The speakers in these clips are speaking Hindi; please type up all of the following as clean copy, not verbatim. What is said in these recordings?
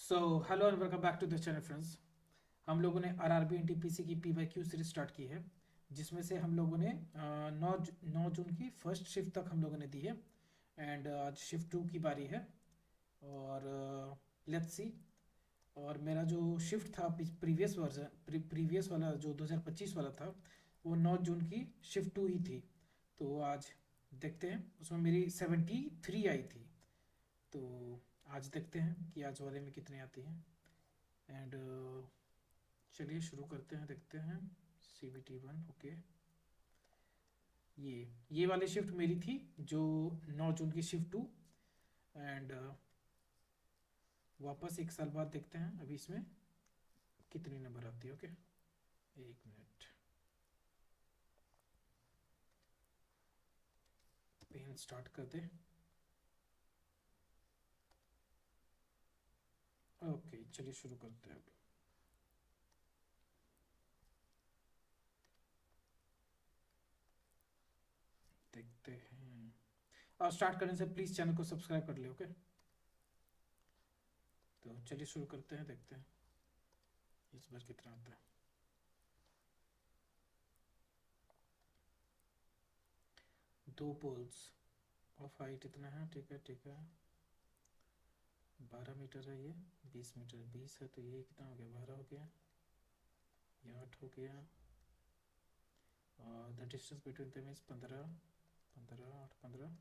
So hello and welcome back to the channel friends. हम लोगों ने आरआरबी एनटीपीसी की पीवाईक्यू सीरीज स्टार्ट की है, जिसमें से हम लोगों ने 9 जून की फर्स्ट शिफ्ट तक हम लोगों ने दी है। एंड आज शिफ्ट 2 की बारी है। और लेट्स सी। और मेरा जो शिफ्ट था प्रीवियस वर्जन प्रीवियस वाला जो 2025 वाला था, वो 9 जून की शिफ्ट 2 ही थी। तो आज देखते हैं, उसमें मेरी 73 आई थी। तो आज देखते हैं कि आज वाले में कितनी आती हैं। एंड चलिए शुरू करते हैं, देखते हैं। CBT 1 okay. ये वाली शिफ्ट मेरी थी, जो 9 जून की शिफ्ट 2। एंड वापस एक साल बाद देखते हैं अभी इसमें कितनी नंबर आती है। ओके, एक मिनट, पेन स्टार्ट कर दे। ओके चलिए शुरू करते हैं अब। देखते हैं। और स्टार्ट करने से प्लीज़ चैनल को सब्सक्राइब कर ले। ओके, तो चलिए शुरू करते हैं, देखते हैं इस बार कितना आता है। दो पोल्स ऑफ हाइट इतना है, ठीक है ठीक है। 12 मीटर है ये, 20 मीटर 20 है, तो ये कितना हो गया, 12 हो गया, ये 8 हो गया। और the distance between them is 15, 15 8 15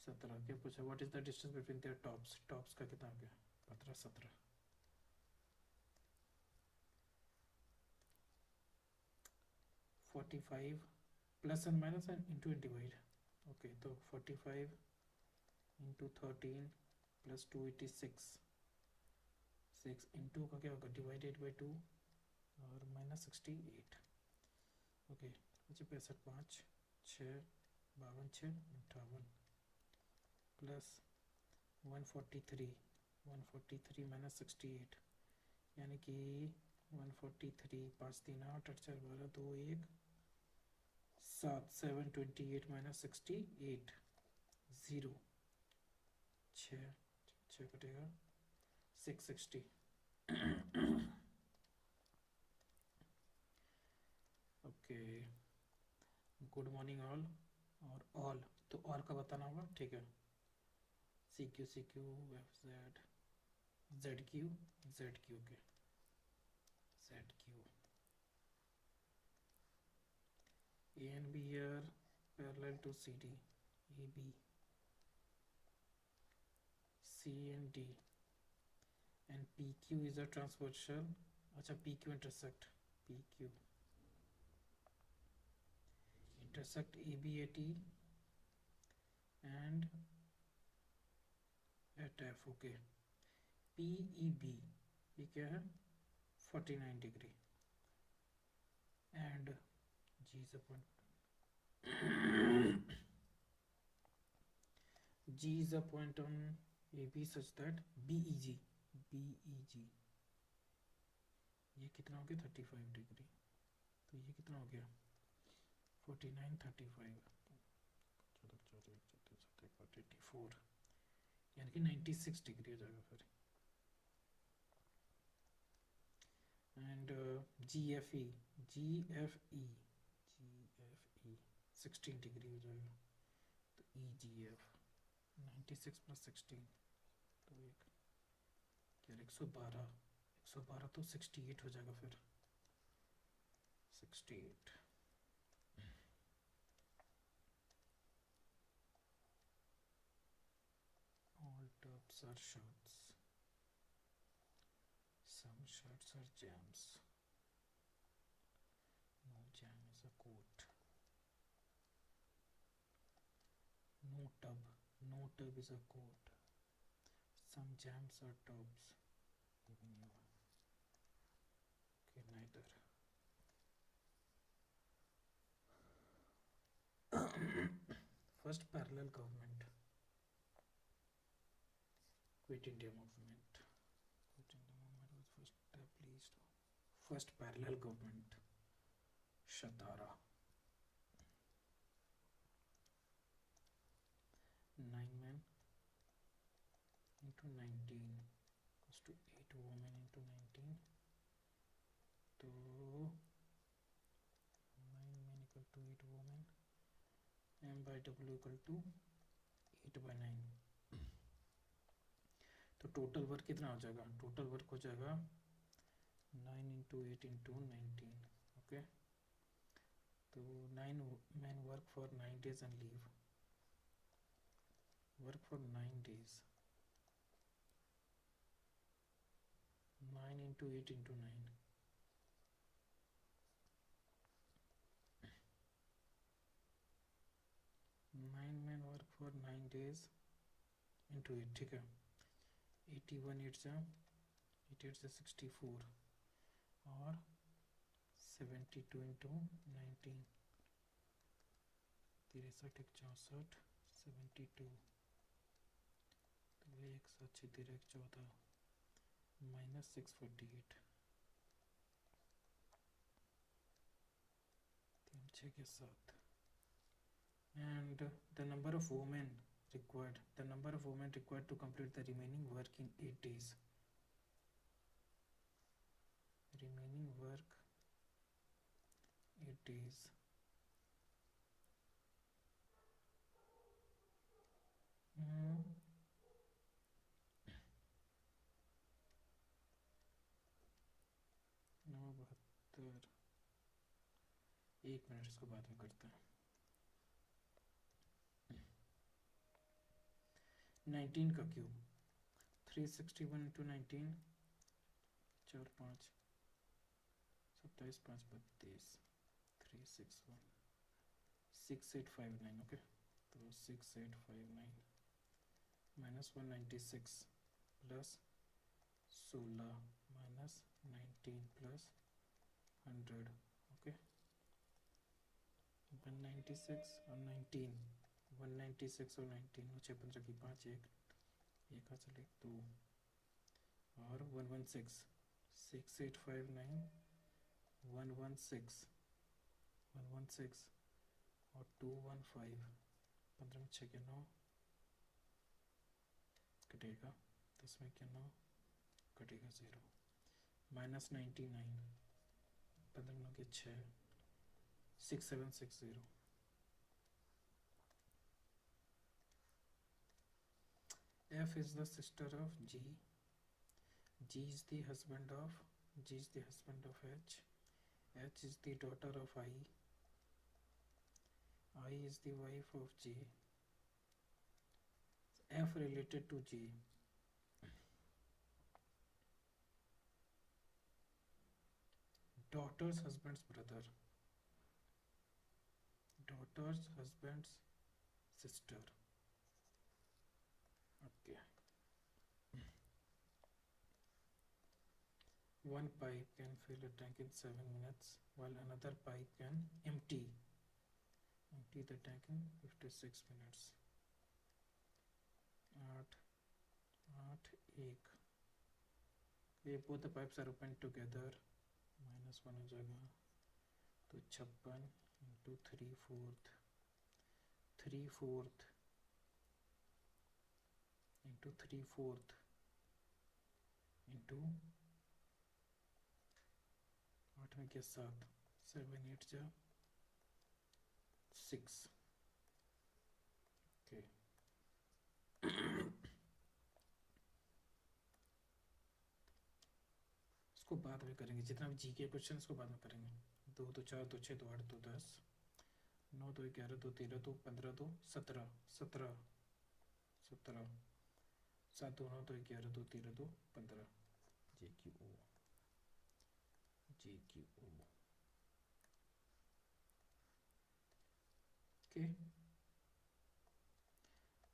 17। क्या पूछा, what is the distance between their tops, tops का कितना हो गया, 15 17। 45 plus and minus and into and divide. Okay, तो 45 इंटू 13 प्लस 2 86, 6 इंटू का क्या होगा, डिवाइडेड बाई 2 और माइनस 68। ओके, मुझे 65 5 6 52 6 58 प्लस 143, 143 माइनस 68, यानी कि 143 5 3 8 8 4 12 2 1 7 728 माइनस 68 0 6 6 कटेगा 660। Okay, good morning all. और ऑल, तो ऑल का बताना होगा, ठीक है। CQ FZ ZQ ZQ, okay ZQ। A and B are parallel to CD, AB, C and D, and PQ is a transversal. अच्छा, PQ intersect AB at E and at F, okay. PEB ये क्या है, 49 degree. And G is a point, G is a point on AB such that BEG ये कितना हो गया, 35 डिग्री। तो ये कितना हो गया, 49 35 84, यानी कि 96 डिग्री हो जाएगा फिर। एंड GFE 16 डिग्री हो जाएगा। तो EGF 96 प्लस 16, तो एक क्या 112, 112 तो 68 हो जाएगा फिर, 68। All tubs are shorts, some shorts are jams, no jam is a coat, no tub is a coat, some jams are tubs, okay neither। First parallel government, Quit India movement, Quit India movement was first established, first parallel government, Shatara। 9 men into 19, to 8 women into 19, तो 9 men equal to 8 women, m by w equal to 8 by 9। तो टोटल वर्क कितना हो जाएगा? टोटल वर्क हो जाएगा 9 इंटू 8 इंटू 19। ओके, तो 9 men work for 9 days and leave, work for 9 days, 9 into 8 into 9, 9 men work for 9 days into 8, ठीक है। 81 8 से 64 और 72 इंटू 19, 63 एक 64, 72, तो वही 176 एक 14 minus 648, 3 6 के 7, and the number of women required, the number of women required to complete the remaining work in 8 days, remaining work 8 days, now 72, 1 minute इसको बाद में करते हैं। 19 का क्यूब, 361 इंटू 19, 4 5 27 5 32, 361 6859। ओके, तो 6859 minus 196 plus 16 minus 19 plus 100। Okay, 196 और 19, 196 और 19, 6 15 की 5 1 1 का चले 2 और 116 6859 116 116 और 215, 15 में 6 के 9 कटेगा, 10 में के 9 कटेगा 0, माइनस 99, 15 में के 6, 6760। F is the sister of G, G is the husband of H, H is the daughter of I is the wife of J, F related to J, daughter's husband's brother, daughter's husband's sister। Okay, one pipe can fill a tank in 7 minutes while another pipe can empty the tank in 56 minutes। 8 8 1, ये both the pipes are open together, -1 हो जाएगा, तो 56 इंटू 3/4 इंटू 3/4 इंटू 8 में क्या 7, 7 8 जा 6। ओके, इसको बाद में करेंगे, जितना भी जी के क्वेश्चन उसको बाद में करेंगे। 2 2 4 2 6 2 8 2 10, 9 2 11 2 13 2 15 2 17 17 17, 7 2 9 2 11 2 13 2 15, JQO ओके।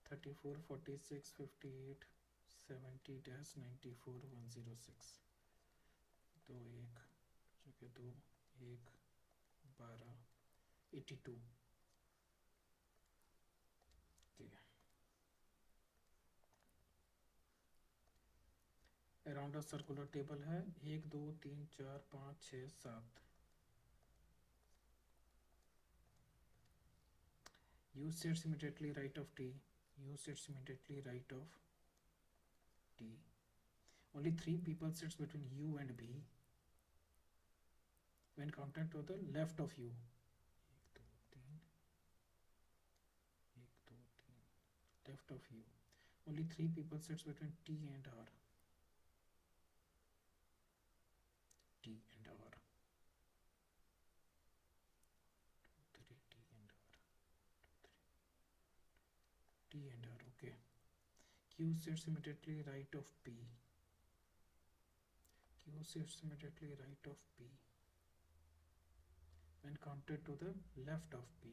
34 46 58 70 -94 106, 2 1 2 1 12 82। ठीक है, अराउंड अ सर्कुलर टेबल है, 1 2 3 4 5 6 7। U sits immediately right of T, U sits immediately right of T only 3 people sits between U and B when counted to the left of U. 1 2 3 1 2 3 left of U. Only 3 people sits between T and R. T and R. 3 T and R. 3 T and R. Okay. Q sits immediately right of P. Q sits immediately right of P when counted to the left of P.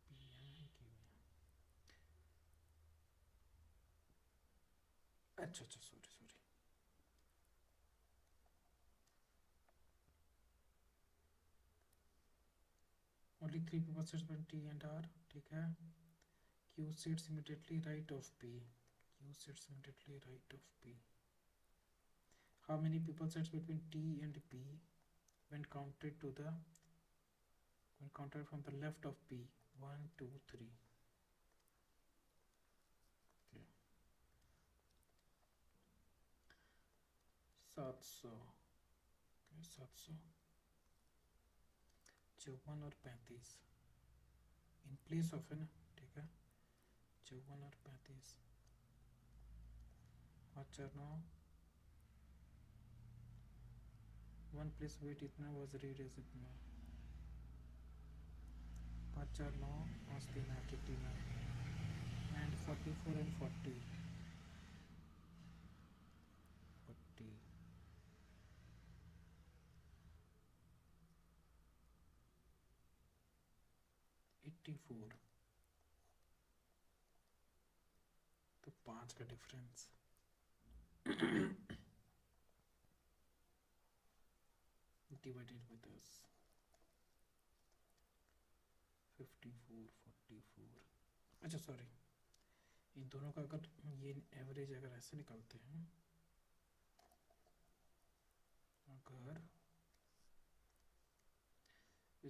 P and Q. अच्छा अच्छा sorry sorry only 3 people sits between T and R. ठीक है. Q sits immediately right of P. Q sits immediately right of P. How many people sits between T and P when counted from the left of P? 1 2 3. Okay. 700. Okay, 700. 54 और 35 इन प्लेस ऑफ है ना. ठीक है. 54 और 35 5 4 9 1 प्लस वेट इतना वॉज रीड इज इतना 5 4 9 5 3 8 89 एंड 44 and 40 84. तो 5 का डिफरेंस डिवाइडेड बाय 10 54 44. अच्छा सॉरी इन दोनों का अगर ये एवरेज अगर ऐसे निकालते हैं अगर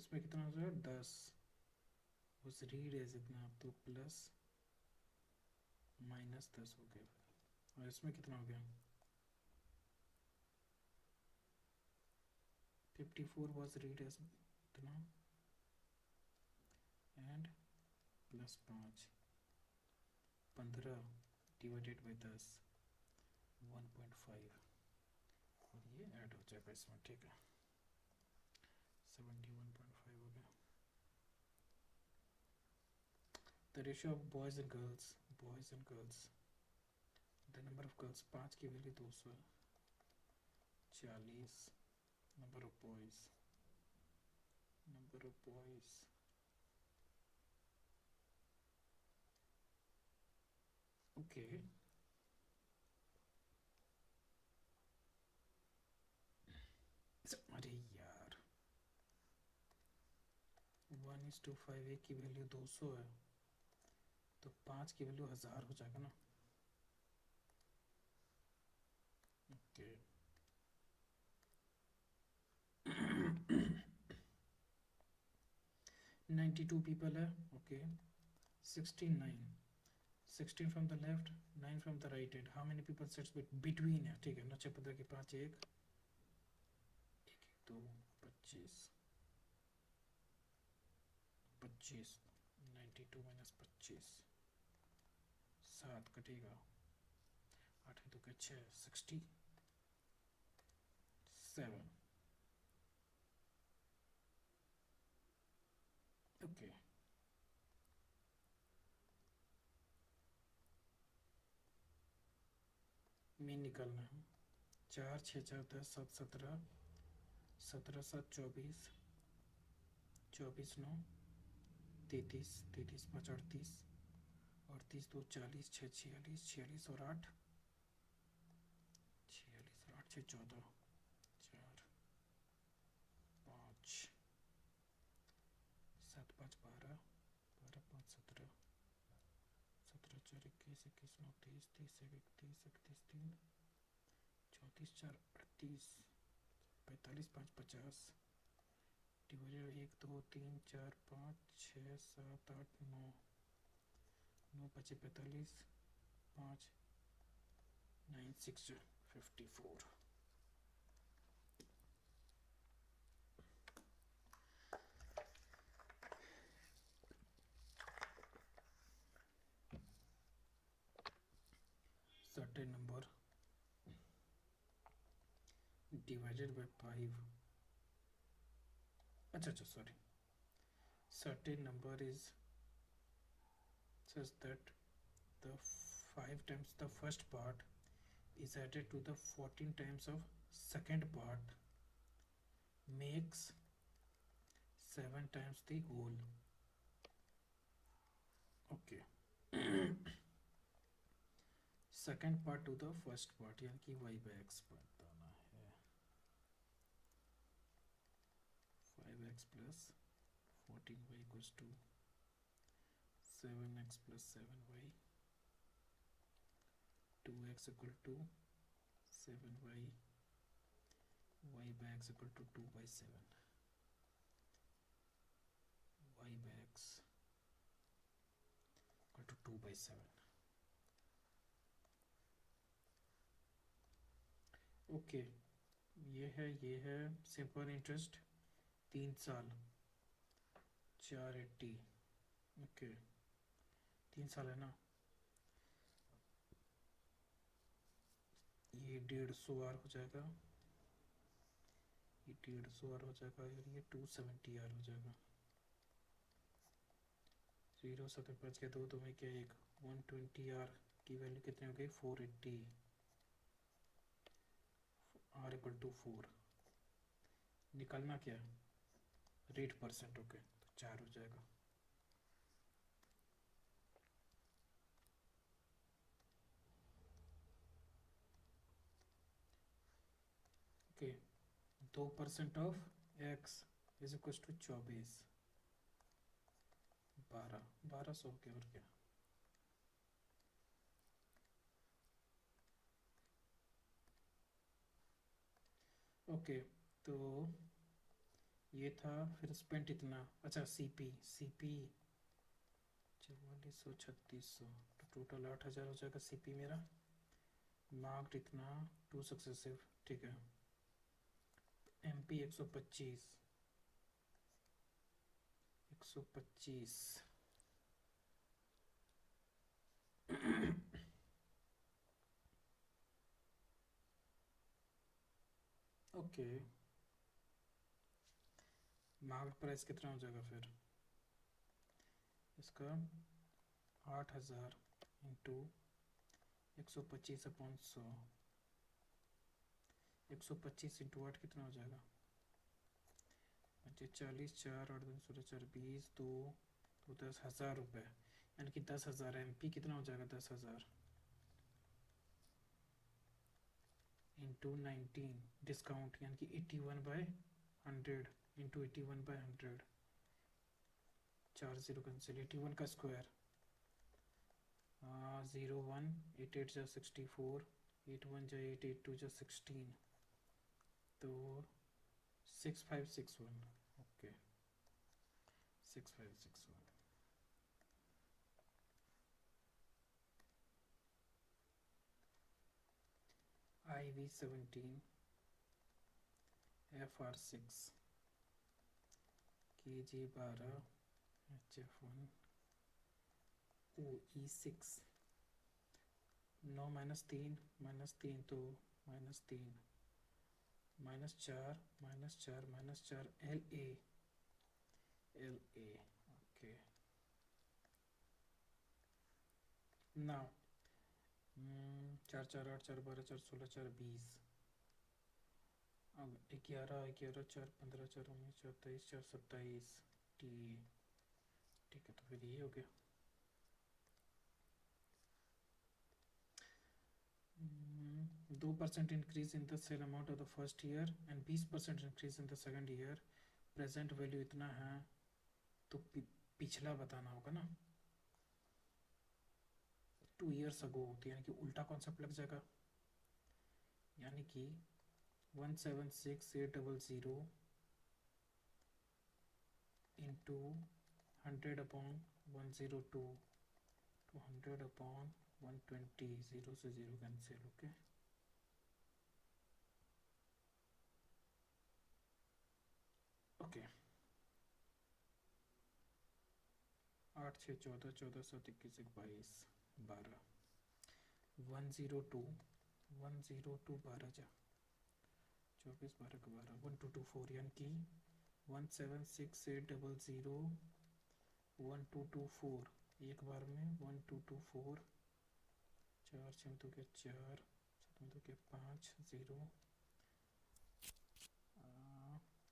इसमें कितना हो जाएगा 10 उस रीड है जितना तो प्लस -10 हो गया. और इसमें कितना हो गया 54 was read as इतना एंड प्लस 5 15 डिवाइडेड बाई 10 1.5 और ये ऐड हो जाएगा इसमें. ठीक है 71.5 हो गया. The ratio of boys and girls the number of girls 5 की value 200 40 number of boys okay. अरे यार 1:5 एक की वैल्यू 200 है तो 5 की वैल्यू 1000 हो जाएगा ना. ओके 92 people है. Okay 16 from the left 9 from the right hand. How many people sits between है. ठीक है 9 6 15 की 5 1 2 25 92 माइनस 25 7 कटेगा 8 2 के 6 67. ओके मीन निकालना है. 4 6 4 10 7 17 17 7 24 24 9 33 33 5 38 38 2 40 6 46 46 और 8 46 और 8 6 14 4 5 7 5 12 12 5 17 17 4 21 21 9 30 30 31 31 3 34 4 38 45 5 50 divided 1 2 3 4 5 6 7 8 9 9 5 45 5 9 6 54। certain number divided by 5, अच्छा sorry, certain number is such that the 5 times the first part is added to the 14 times of second part makes 7 times the whole. Okay. Second part to the first part यानी कि y बाई एक्स बताना है। 5x plus 14y equals to 7x plus 7y, 2x equal to 7y, y by x equal to 2/7, y by x equal to 2/7। Okay ये है सिंपल इंटरेस्ट 3 साल 480। ओके 3 साल है ना, ये 150 आर हो जाएगा, ये 150 आर हो जाएगा और ये 270 आर हो जाएगा। 0 7 5 के 2 में क्या 1 120 आर की वैल्यू कितनी हो गई 480, आर इक्वल टू 4। निकालना क्या रेट परसेंट। ओके तो 4 हो जाएगा। Okay 2% of x is equal to 24, 1200 के और क्या। ओके तो ये था, फिर स्पेंट इतना, अच्छा सीपी 4400 3600 तो टोटल 8000 हो जाएगा सीपी मेरा। मार्क्ड इतना 2 सक्सेसिव, ठीक है। एमपी 125 ओके मार्केट प्राइस कितना हो जाएगा फिर इसका 8000 इंटू 125 अपॉन 100, 125 इंटू 8 कितना हो जाएगा 40 4 8 2 16 4 20 2 तो 10,000 रुपये, यानी कि 10,000 एमपी कितना हो जाएगा 10,000 इंटू 19 डिस्काउंट यानी कि 81/100 इंटू 81/100, 4 0 कैंसिल, 81 का स्क्वायर 0 1 8 8 जा 64, 8 1 जा 8 8 2 जा 16 तो 6561। Okay 6561। IV17 FR6 KG12 HF1 OE6 9 -3 -3 तो -3 -4 -4 -4 LA ओके नाउ 4 4 8 4 12 4 16 4 20, अब 11 11 4 15 4 19 4 23 4 27 टी, ठीक है। तो फिर ये हो गया 2% increase in the sale amount of the first year and 20% increase in the second year, present value इतना है तो पिछला बताना होगा ना 2 ईयर्स अगो होती है, यानी कि उल्टा कॉन्सेप्ट लग जाएगा, यानी कि 176,800 इंटू 100 अपॉन 102 तो 100 अपॉन 120, 0 से 0 कैंसिल। ओके ओके 8 6 14, 14 7 21 22 12 102, 102 12 जा 24 12 का 12 1224 यानी कि 176800 1224 एक बार में 1224 4 6 2 के 4 7 2 के 5 0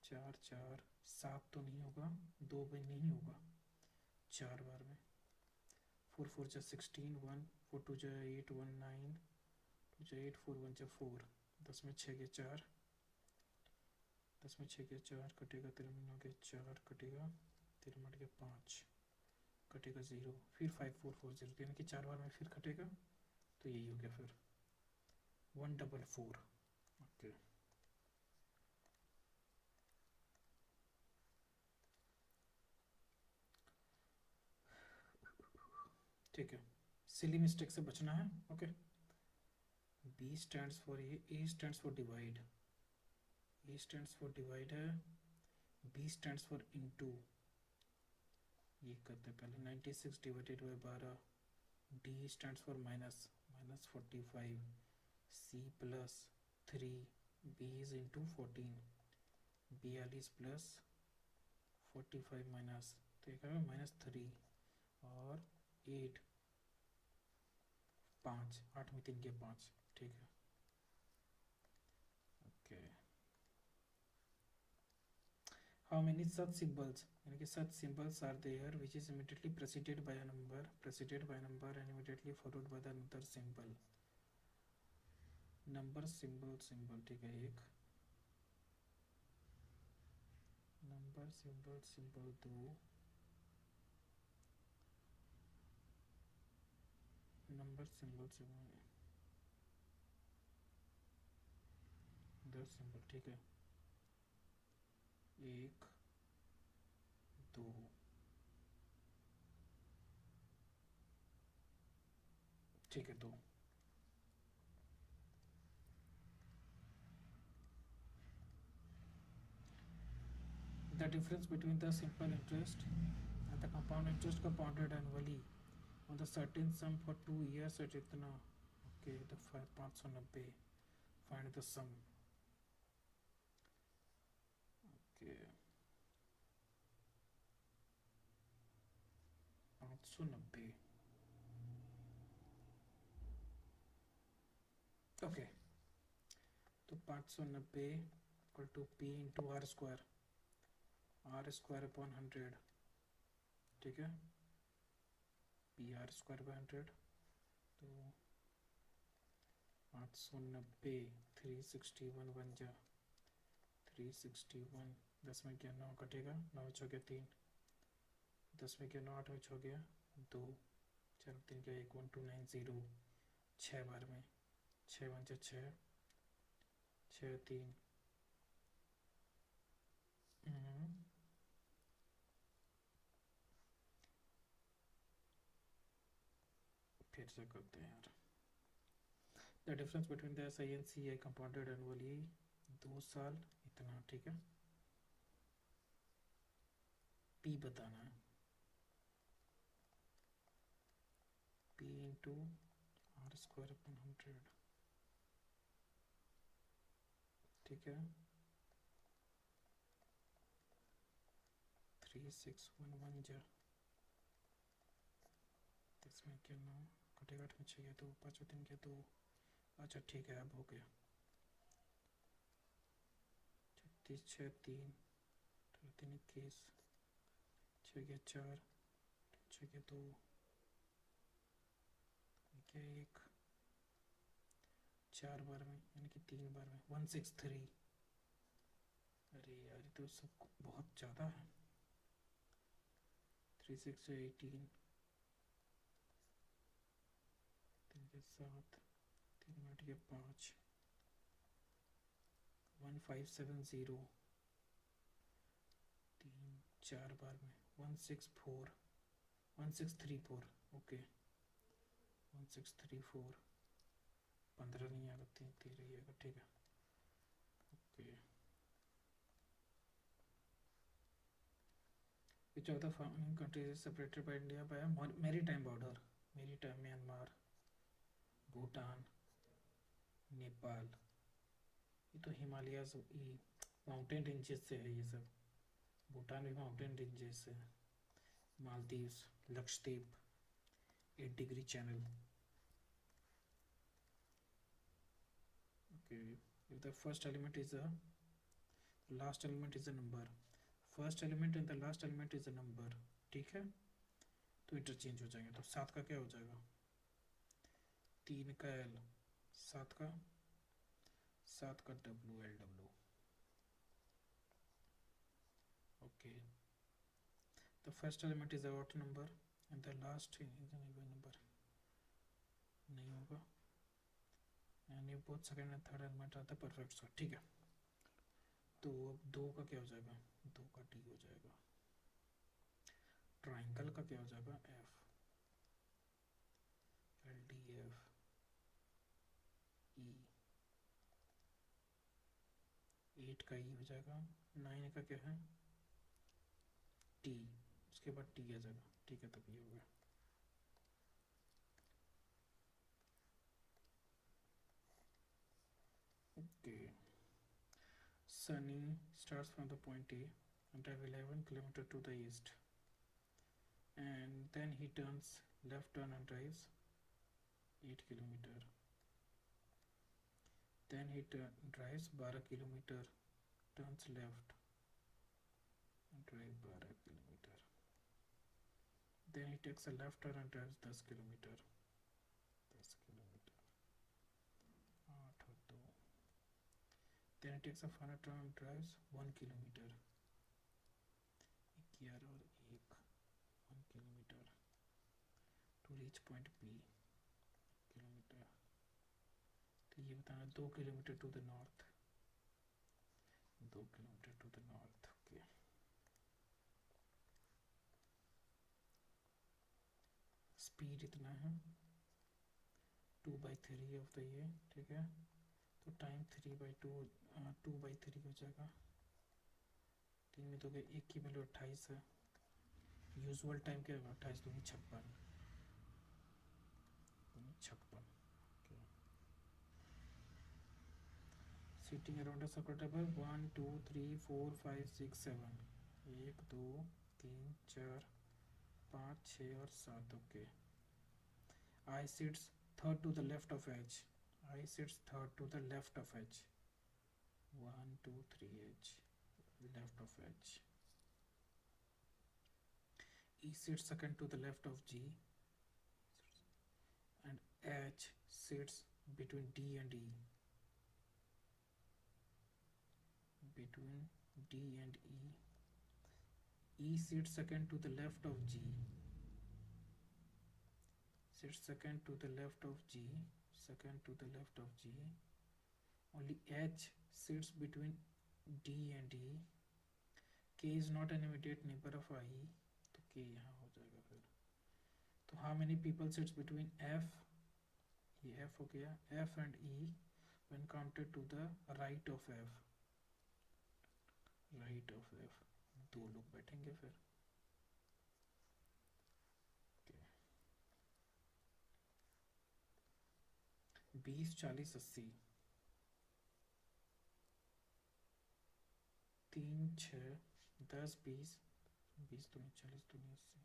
4 4 7 तो नहीं होगा, 2 भी नहीं होगा, 4 बार में 4 4 जा 16 1 4 2 जा 8 1 9 2 जा 8 4 1 जा 4 10 में 6 के 4 10 में 6 के 4 कटेगा 13 में 9 के 4 कटेगा 13 में 8 के 5 कटेगा 0 फिर 5 4 4 0 यानी कि 4 बार में फिर कटेगा, तो यही हो गया फिर 144। ओके ठीक है, सिली मिस्टेक से बचना है। ओके B स्टैंड्स फॉर ये, A stands for divide, A stands for divide है, B स्टैंड्स फॉर इनटू। ये करते हैं पहले 96 divided by 12। D stands for minus, minus 45 C plus 3 B is into 14 42 plus 45 minus, तो एक है माइनस 3 और 8 5 8 में 3 के 5। ठीक है okay how many such symbols, यानी कि such symbols are there which is immediately preceded by a number, preceded by number and immediately followed by the another symbol. Number symbol symbol ठीक है एक, number symbol symbol 2, number symbol symbol 10 symbol. ठीक है 1 2 ठीक है 2। The difference between the simple interest and the compound interest compounded annually on the certain sum for 2 years at इतना। okay the 590 find the sum। okay 590 okay तो 590 equal to P into R square upon 100। ठीक है पी आर स्क्वायर बाय 100, तो 590 361 बन जा 361 10 में क्या 9 कटेगा 9 हो गया 3 10 में क्या 9 8 हो गया 2 4 3 क्या 1 1 2 9 0 6 बार में 6 1 जा 6 6 3 फिर से करते हैं यार। The difference between the S I and C I compounded annually 2 साल इतना। ठीक है पी बताना है, P into R square upon 100। ठीक है 3611 जा 10 में क्या 9 कटेगा 8 में 6 गया 2 5 में 3 गया 2। अच्छा ठीक है अब हो गया 36 6 3 3 21 6 गया 4 6 गया 2 क्या 1 4 बार में यानी कि 3 बार में 163। अरे यार तो सब बहुत ज़्यादा है। 3 6 18 3 के 7 3 मिनट के 5 1570 3 4 बार में 164 1634। ओके 1634, 15 नहीं आएगा, 13 ही आएगा, ठीक है। Okay, which of the following countries is separated by India by a maritime border? Maritime, Myanmar, Bhutan, Nepal. ये तो हिमालयाज माउंटेन रेंजेस से है ये सब। भूटान भी माउंटेन रेंजेस से है। Maldives, Lakshadweep, 8 degree channel. Okay, if the first element is a last element is a number, first element and the last element is a number, ठीक है, तो इंटरचेंज हो जाएंगे। तो 7 का क्या हो जाएगा? 3 का एल, 7 का W L W. Okay, the first element is a odd number and the last is an even number, नहीं होगा। एंड ये both second and third element are the perfect square, ठीक है। तो अब 2 का क्या हो जाएगा? 2 का डी हो जाएगा। ट्राइंगल का क्या हो जाएगा? F, L D F E. 8 का ई हो जाएगा। 9 का क्या है? टी, उसके बाद टी आ जाएगा, ठीक है, तब ये हो गया। Okay, Sunny starts from the point A and drive 11 km to the east, and then he turns left turn and drives 8 km. Then he drives 12 km, turns left and drives 12 km. Then he takes a left turn and drives 10 km. 10 km. 8 और 2. Then he takes a final turn and drives 1 km. 11 और 1, 1 km to reach point B, kilometre. तो ये बताना 2 kilometre to the north, 2 kilometre to the north. Okay, speed इतना है 2/3 ऑफ द ये, ठीक है। तो टाइम 3/2, 2/3 हो जाएगा। 3 में तो गए, 1 की वैल्यू 28 है। यूजुअल टाइम क्या होगा? 28 दूनी 56, 56। Sitting around a circle table, 1 2 3 4 5 6 7, 1 2 3 4 5 6 और 7। Okay, I sits third to the left of H, I sits third to the left of H, 1 2 3 H, left of H। E sits second to the left of G, and H sits between D and E, between D and E। E sits second to the left of G, sits second to the left of G, second to the left of G। Only H sits between D and E। K is not an immediate neighbor of I, तो K यहाँ हो जाएगा फिर। तो how many people sits between F, ये F हो गया, F and E when counted to the right of F, right of F, 2 लोग बैठेंगे फिर। 20 40 80, 3 6 10 20, 20 दूनी 40 दूनी 80,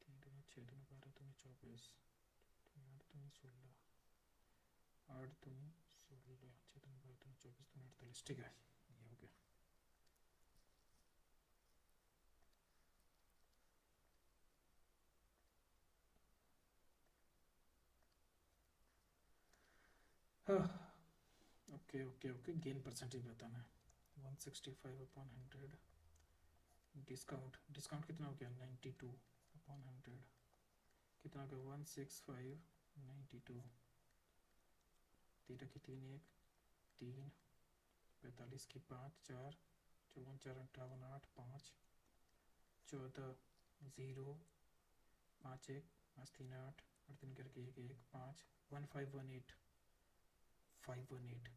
3 दूनी 6 दूनी 12 दूनी 24, 8 दूनी 16, 8 दूनी 16, 6 दूनी 12 दूनी 24 दूनी 48, ठीक है, ये हो गया। Okay okay okay, gain percentage बताना है। 165/100, डिस्काउंट, डिस्काउंट कितना हो गया? 92/100, कितना हो गया? 165/92। 13 की 3 1 3, 45 की 5 4, 54 4 58 8 5, 14 0 5 1 5 3 8 और 3 करके 1 5 1518 518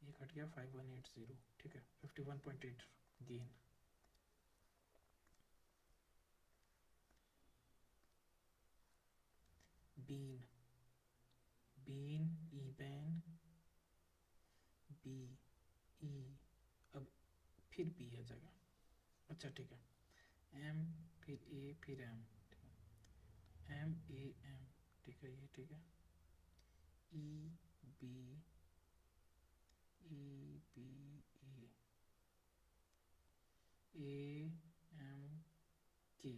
ये कट गया 5180 ठीक है 51.8 गेन। बीन बीन ईबैन बी ई अब फिर बी आ जाएगा। अच्छा ठीक है एम फिर ए फिर एम एम ए एम ठीक है ये ठीक है E B E B A M K.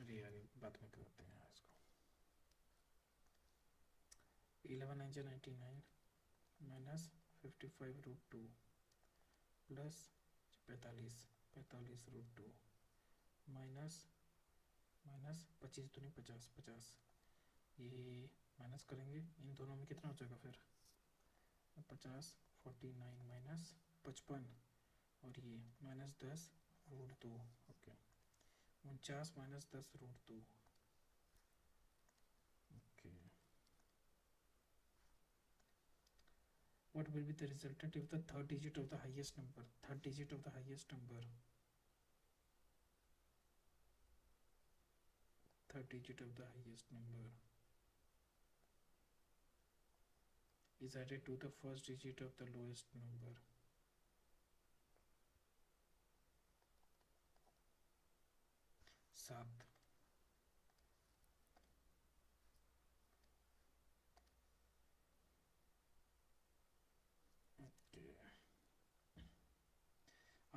अरे यार बात में करते हैं यार इसको 11 9 99 माइनस 55√2 प्लस 45 45√2 माइनस माइनस 25 दूनी 50 50 ये माइनस करेंगे इन दोनों में कितना हो जाएगा फिर 50 49 माइनस 55 और ये -10√2 okay 49 -10√2 okay. What will be the resultant if the third digit of the highest number? Third digit of the highest number. Third digit of the highest number is added to the first digit of the lowest number. सात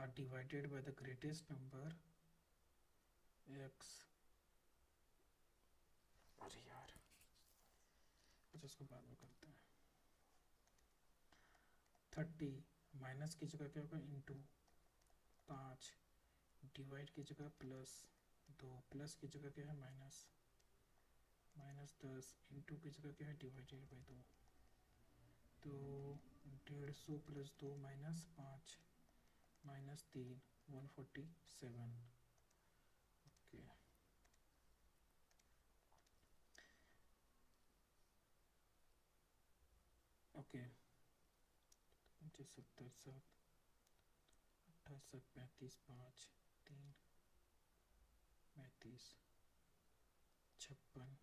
are divided by the greatest number x। अरे यार अच्छा इसको बाद में करते हैं 30 माइनस की जगह क्या होगा इंटू 5 डिवाइड की जगह +2 प्लस की जगह क्या है माइनस -10 इंटू की जगह क्या है डिवाइडेड बाई 2 तो 150 + 2 -5 -3 147 ओके। ओके 70 7 28 35 5 3 35 56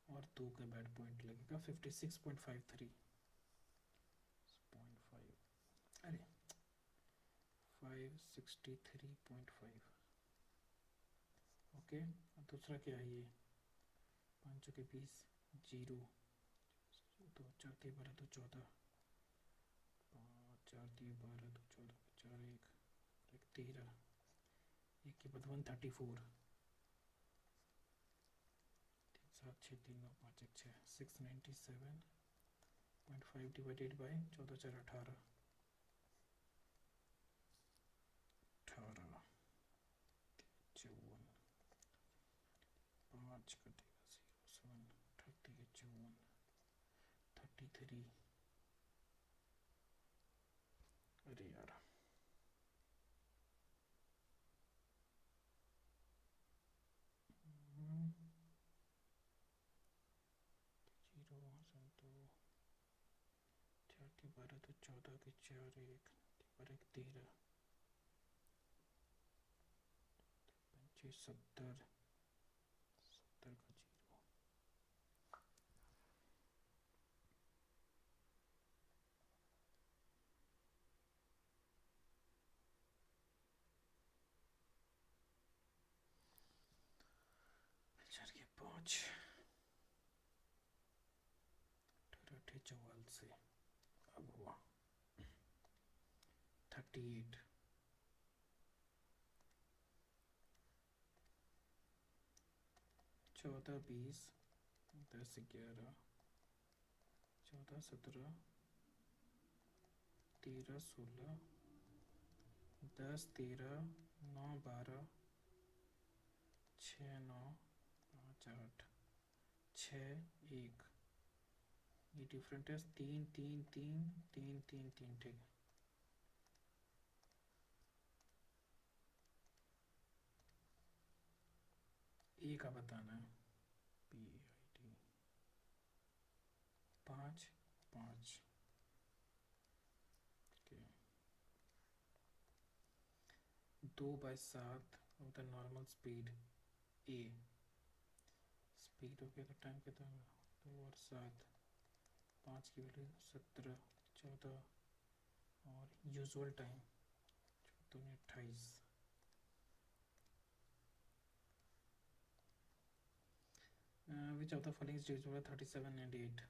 और 2 का बैड पॉइंट लगेगा 56.53 अरे 563.5 ओके। दूसरा क्या है ये 5 के 20 0 2 4 3 12 तो 14 4 3 12 तो 14 4 1 13 1 के बाद 134 7 6 3 9 5 1 6 697.5 डिवाइडेड बाय 14 4 18 54 5 कटेगा 07 30 54 33 अरे यार जीरो वहाँ से तो 4 12 तो 14 के 4 1 पर 1 13 25 70 70 का 0 4 के 5 18 44 से अब हुआ 38 14 20 10 11 14 17 13 16 10 13 9 12 6 9 5 8 6 1 ये डिफरेंट है 3 3 3 3 3 3 ठीक है। ए का बताना है, PAID 5 5। दो बाई सात of the normal speed A, speed हो गया तो टाइम कितना होगा, 2 और 7, 5 की वैल्यू 17 14 और usual time 28। Which of the following is divisible 37 and 8।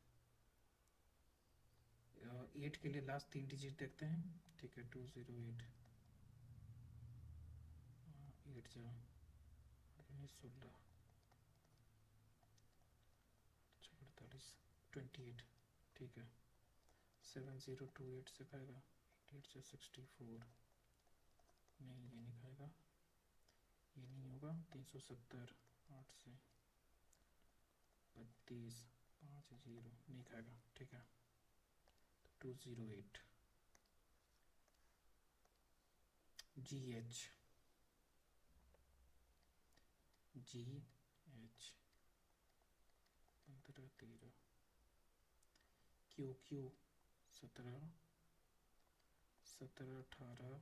8 के लिए लास्ट 3 डिजिट देखते हैं, ठीक है, 208 8 जा 16 48 28, ठीक है। 7028 से खाएगा, 8 से 64 नहीं, ये नहीं खाएगा, ये नहीं होगा। 370 8 से 32 5 0 नहीं खाएगा, ठीक है। तो 208 GH GH 15 13 QQ 17 17 18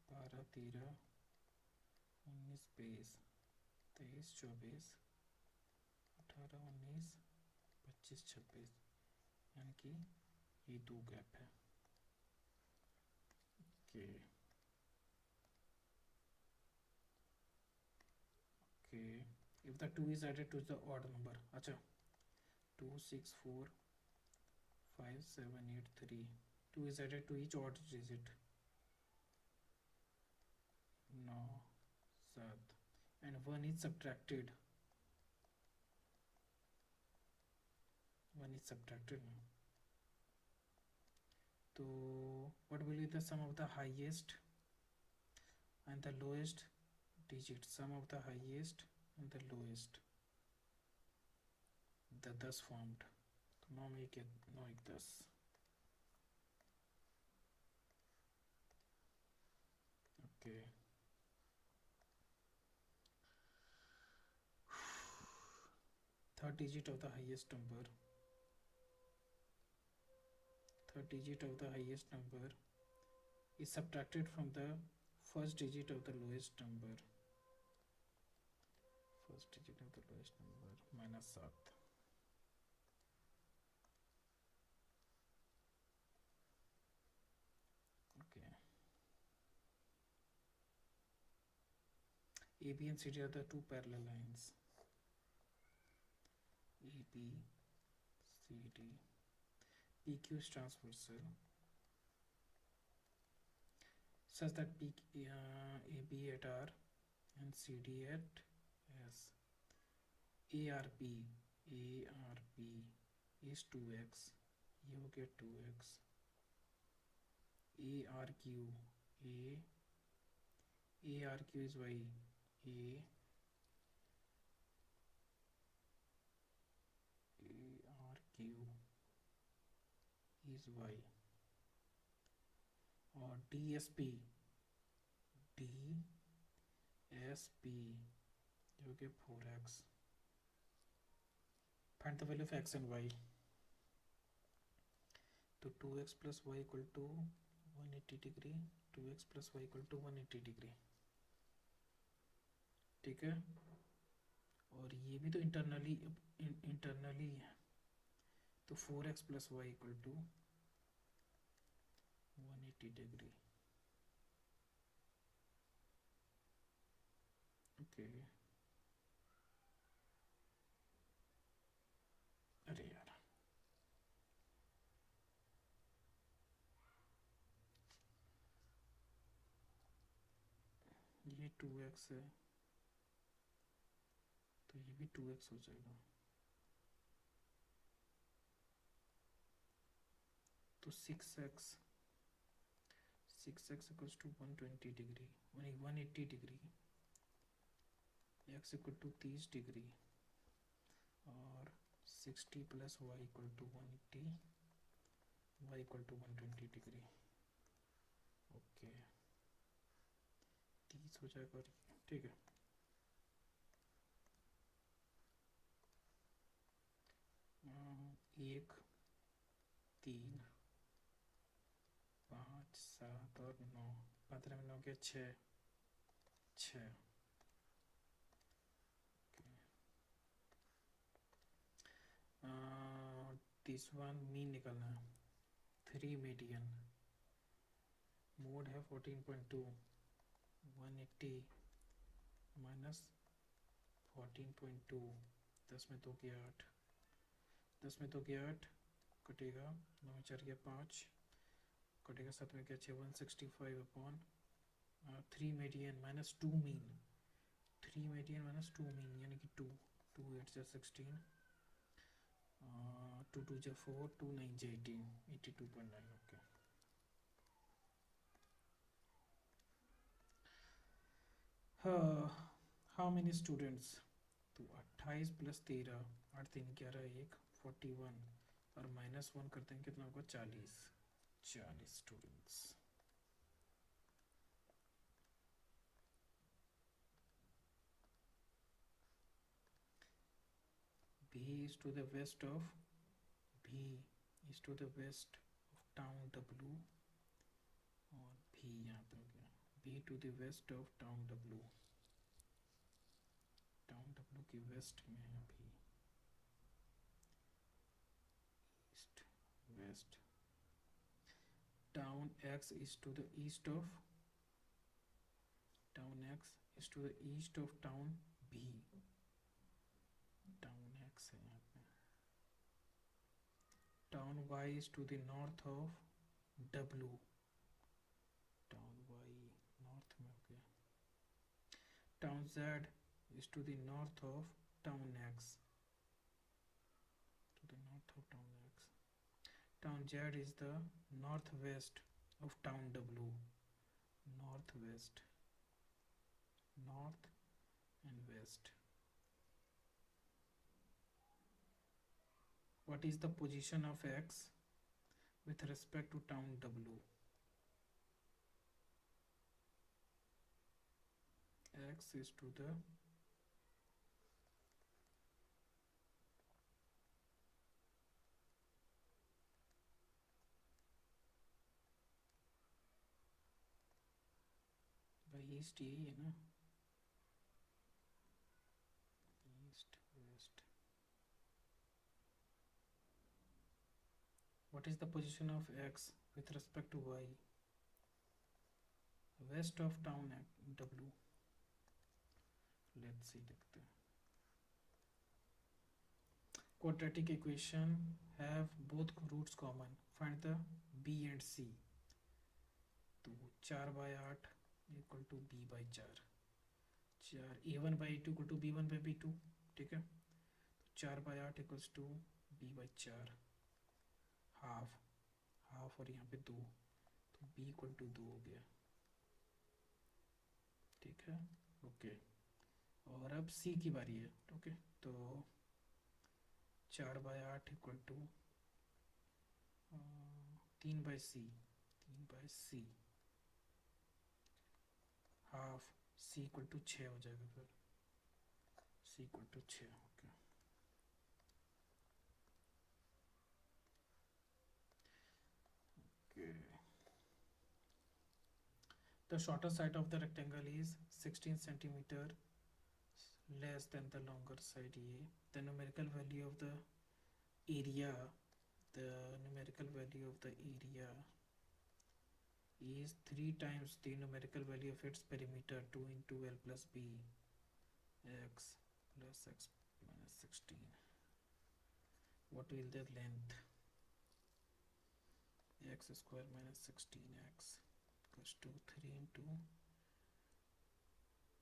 12 13 19 20 23 24 18 19 25 26, यानी कि ये 2 गैप है। Okay okay, if the 2 is added to the odd number, अच्छा 2 6 4 5 7 8 3, 2 is added to each odd digit 9 7 and 1 is subtracted, 1 is subtracted now. So what will be the sum of the highest and the lowest digit, sum of the highest and the lowest, the 10 formed, तो 9 में 1 9 1 10, okay. Third digit of the highest number, third digit of the highest number is subtracted from the first digit of the lowest number, first digit of the lowest number minus 7, okay। AB and CD are the two parallel lines, ABCD, PQ is transversal such that AB at R and CD at S, ARP is 2x, ये हो गया 2x, ARQ is y, ARQ is y, और DSP जो कि 4x, find the value of x and y, तो 2x plus y equal to 180 degree, 2x plus y equal to 180 degree, ठीक है। और ये भी तो इंटरनली है, तो 4x plus y equal to 180 degree, okay. अरे यार, ये 2x है तो ये भी 2x हो जाएगा, तो 6x equals to 120 degree, 180 degree, x equal to 30 degree, और 60 plus y equal to 180, y equal to 120 degree, okay 30 हो जाएगा, ठीक है। 1 3 5 7 और 9, 15 में 9 के 6 6। दिस वन मीन निकलना है, 3 मीडियन, मोड है 14.2, 180 माइनस 14.2, 10 में 2 की 8, 10 में 2 की 8 कटेगा, 9 में 4 गया 5 कटेगा, 7 में क्या 6, 165 upon 3 median minus 2 mean, 3 median minus 2 mean यानी कि 2, 2 8 जा 16, 2 2 जा 4, 2 9 जा 18, 82.9। ओके हाउ मेनी स्टूडेंट्स, तो 28 प्लस 13, 8 3 11 1 41 और माइनस 1 करते हैं कितना होगा 40, 40 students. B is to the west of B is to the west of town W, और B यहाँ पे हो गया, B to the west of town W, town W की वेस्ट में है B, east west. Town X is to the east of, town X is to the east of town B, town X है यहाँ पे। Town Y is to the north of W, town Y north में हो गया। Town Z is to the north of town X, to the north of town X. Town Z is the northwest of town W, northwest, north and west. What is the position of X with respect to town W? X is to the east, यही है ना, east west. What is the position of X with respect to Y? West of town W. Let's see, देखते हैं। Quadratic equation have both roots common. Find the B and C. तो 4/8 equal to B/4, 4 A1 by two equal to B1 by B2, ठीक है। तो 4/8 equals to B/4, half half और यहाँ पे 2, तो B इक्वल टू 2 हो गया, ठीक है। ओके, और अब C की बारी है। ओके, तो 4/8 equal to 3/C, 3/C, half C equal to 6 हो जाएगा, फिर C equal to 6। Okay, the shorter side of the rectangle is 16 centimeter less than the longer side A. The numerical value of the area, the numerical value of the area is 3 times the numerical value of its perimeter, 2 into L plus B, x plus x minus 16. What will the length? X square minus 16x equals to 3 into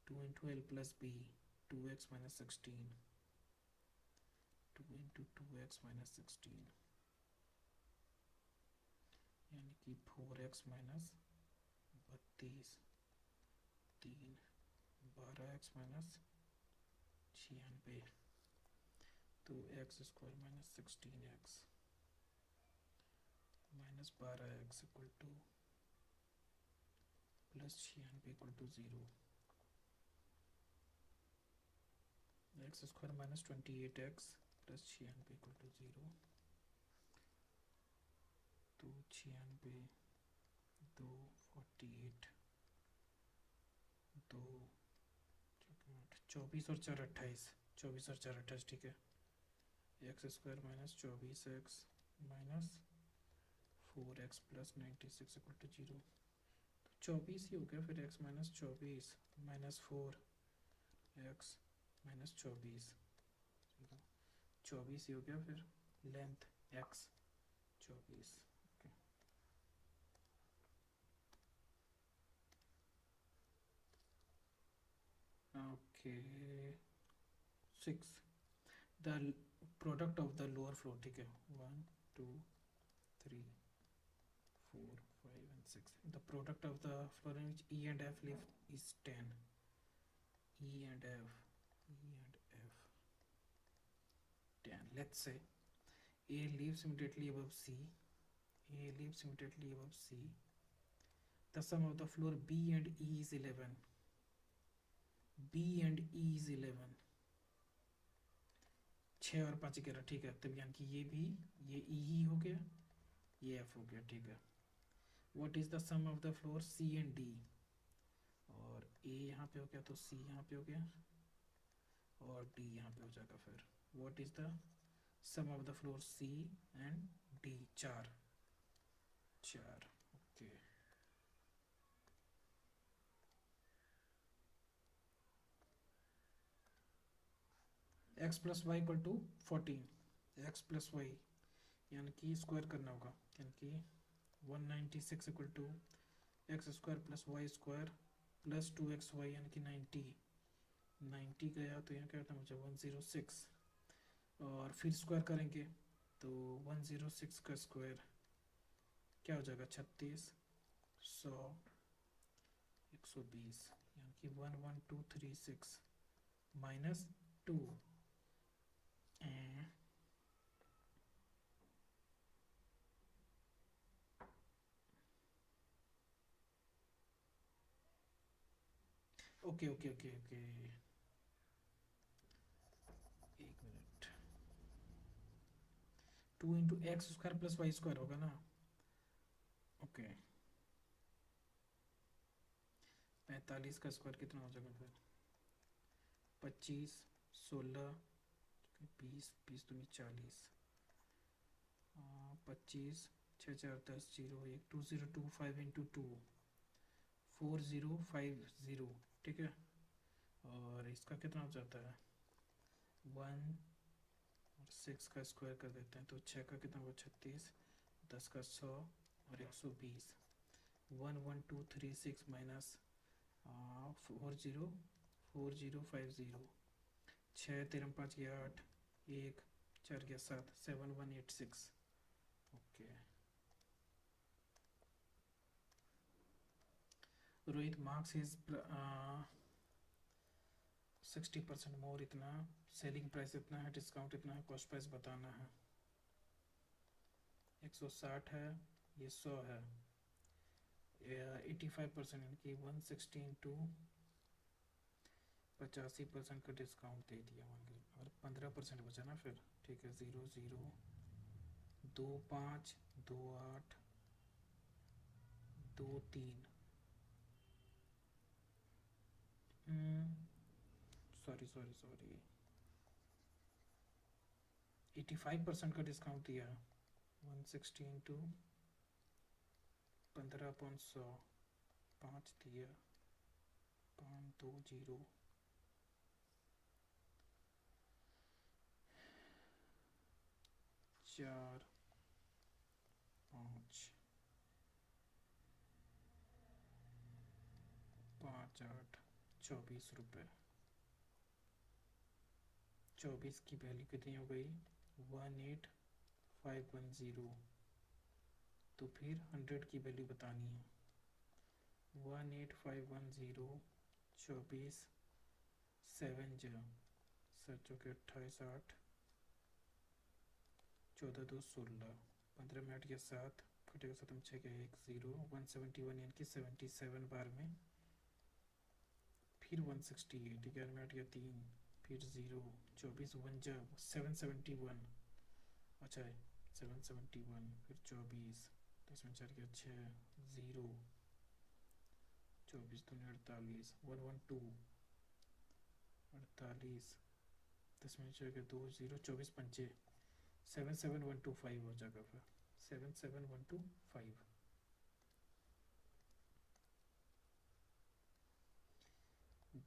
2 into L plus B, 2x minus 16, 2 into 2x minus 16 यानी कि 4x माइनस 32, 3 12x माइनस 96, तो x square minus 16x minus 12x equal to plus 96 equal to 0, x square minus 28x plus 96 equal to 0, 296, 248, 2 24 और 4 28, 24 और 4 28, ठीक है। X square minus 24x minus 4x plus 96 equal to 0। तो 24 ही हो गया फिर, x minus 24 minus 4x minus 24, 24 ही हो गया फिर। Length x 24। Okay 6 the product of the lower floor, ठीक है। 1 2 3 4 5 and 6, the product of the floor in which E and F live is 10. E and F 10. Let's say A lives immediately above C. A lives immediately above C. The sum of the floor B and E is 11. B and E is 11. 6 और 5 11, ठीक है। तब यानी कि ये भी, ये E ही हो गया, ये F हो गया, ठीक है। What is the sum of the floor C and D? और A यहाँ पे हो गया तो C यहाँ पे हो गया और D यहाँ पे हो जाएगा फिर। What is the sum of the floor C and D? 4, okay. x plus y equal to 14, x plus y यानी कि स्क्वायर करना होगा, यानी कि 196 equal to x square plus y square plus 2xy यानी कि 90 गया तो यहाँ क्या होता है मुझे 106, और फिर स्क्वायर करेंगे तो 106 का स्क्वायर क्या हो जाएगा 36, 100, 120 यानी कि 11236 minus 2। Okay okay okay okay, एक मिनट। 2 into x square plus y square होगा ना, ओके। 45 का स्क्वायर कितना हो जाएगा फिर, 25, 16, 20, 20 दूनी 40, 25, 6 4 10 0 1 2025 इंटू 2 4050, ठीक है। और इसका कितना हो जाता है 1 और 6 का स्क्वायर कर देते हैं तो 6 का कितना हुआ 36, 10 का 100 और 120, 11236 माइनस 4050, 6 3 5 गया 8, 1 4 गया 7, 7186, ओके। रोहित मार्क्स इज 60% मोर, इतना सेलिंग प्राइस इतना है, डिस्काउंट इतना है, कॉस्ट प्राइस बताना है। 160 है, ये 100 है, 85% यानी कि 160 इंटू 85% का डिस्काउंट दे दिया होंगे और 15% बचा ना फिर, ठीक है। 0 0 2 5 2 8 2 3, सॉरी 85% का डिस्काउंट दिया, 160 इंटू 15/100, 5 दिया, 5 2 0 4 5 5 8 24 रुपये। 24 की वैल्यू कितनी हो गई 18510, तो फिर 100 की वैल्यू बतानी है। 18510 24 7 0 7 के 28 8 14 2 16, 15 मिनट के 7 कटेगा 7 6 के 1 0, 171 यानी कि 77 बार में, फिर 168 11 मिनट के 3, फिर 0 24 1 771, अच्छा 771, फिर 24 तो इसमें 4 के 6 0 24 दूनी 48 112 48 10 में 4 के 2 0 24 पंचे 77125 हो जाएगा फिर 77125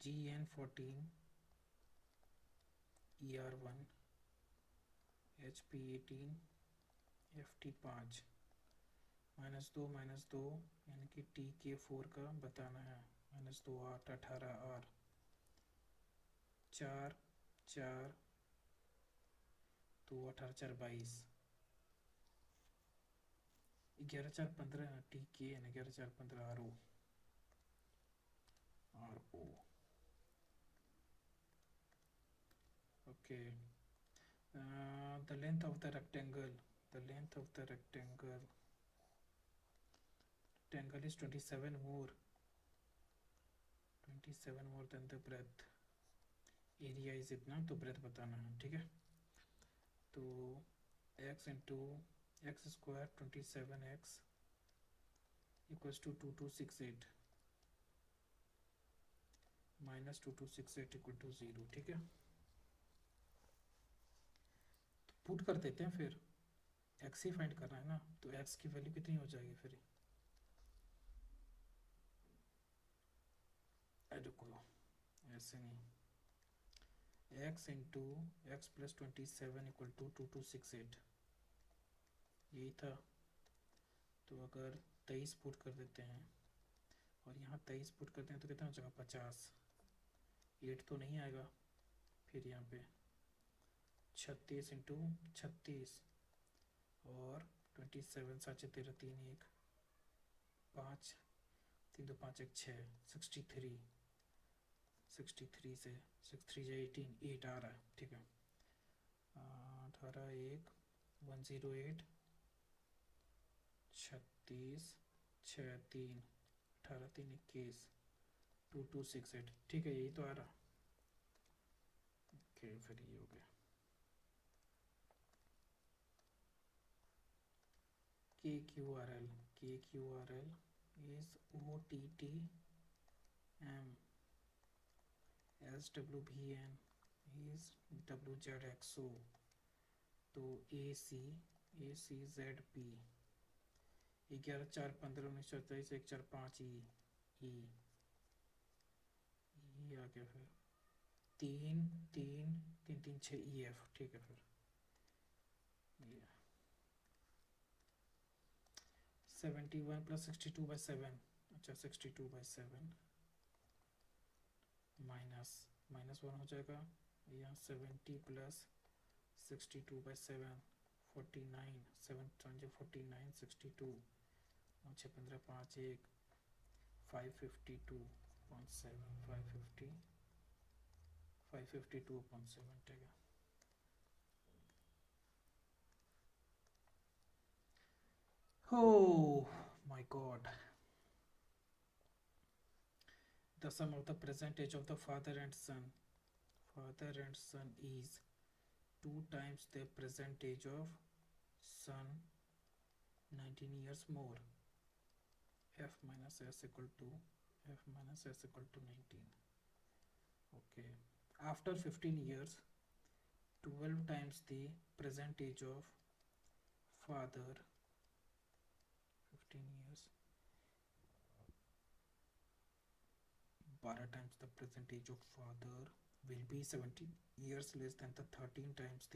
GN14 ER1 HP18 FT5 -2 यानी कि TK4 का बताना है -2 8 18 R 4 4 2 18 4 22 11 4 15 TK यानी 11 4 15 RO okay. The length of the rectangle is 27 more than the breadth. Area is इतना, तो ब्रेथ बताना है, ठीक है। तो x into x square 27x equals to 2268 minus 2268 equal to 0, ठीक है। तो पुट कर देते हैं, फिर x ही फाइंड करना है ना, तो x की वैल्यू कितनी हो जाएगी फिर, रुको ऐसे नहीं, x into x plus 27 equal to 2268 यही था। तो अगर 23 पुट कर देते हैं और यहाँ 23 पुट करते हैं तो कितना हो जाएगा 50, 8 तो नहीं आएगा। फिर यहाँ पे 36 इंटू 36 और 27 7 13 3 1 5 3 2 5 1 6 63 से 63 से 18 8 आ रहा है, ठीक है। 18 1 108 36 6 3 18 3 21 2268, ठीक है, यही तो आ रहा। ओके, फिर ये हो गया KQRL is OTTM, SWVN is WZXO, तो ACZP 11 4 15 19 24 1 4 5 E आ गया। फिर 3 3 3 3 6 EF, ठीक है। फिर 71 प्लस 62 बाई 7, अच्छा 62 बाई 7 माइनस 1 हो जाएगा। यहाँ 70 प्लस 62 बाई 7 49 7 49 62 6 15 5 1 552.7 552.7, ठीक है। Oh my god. The sum of the present age of the father and son is 2 times the present age of son 19 years more. F minus S equal to 19. Okay. After 15 years, 12 times the present age of father, 15 years, 12 times the present age of father will be 17 years less than the 13 times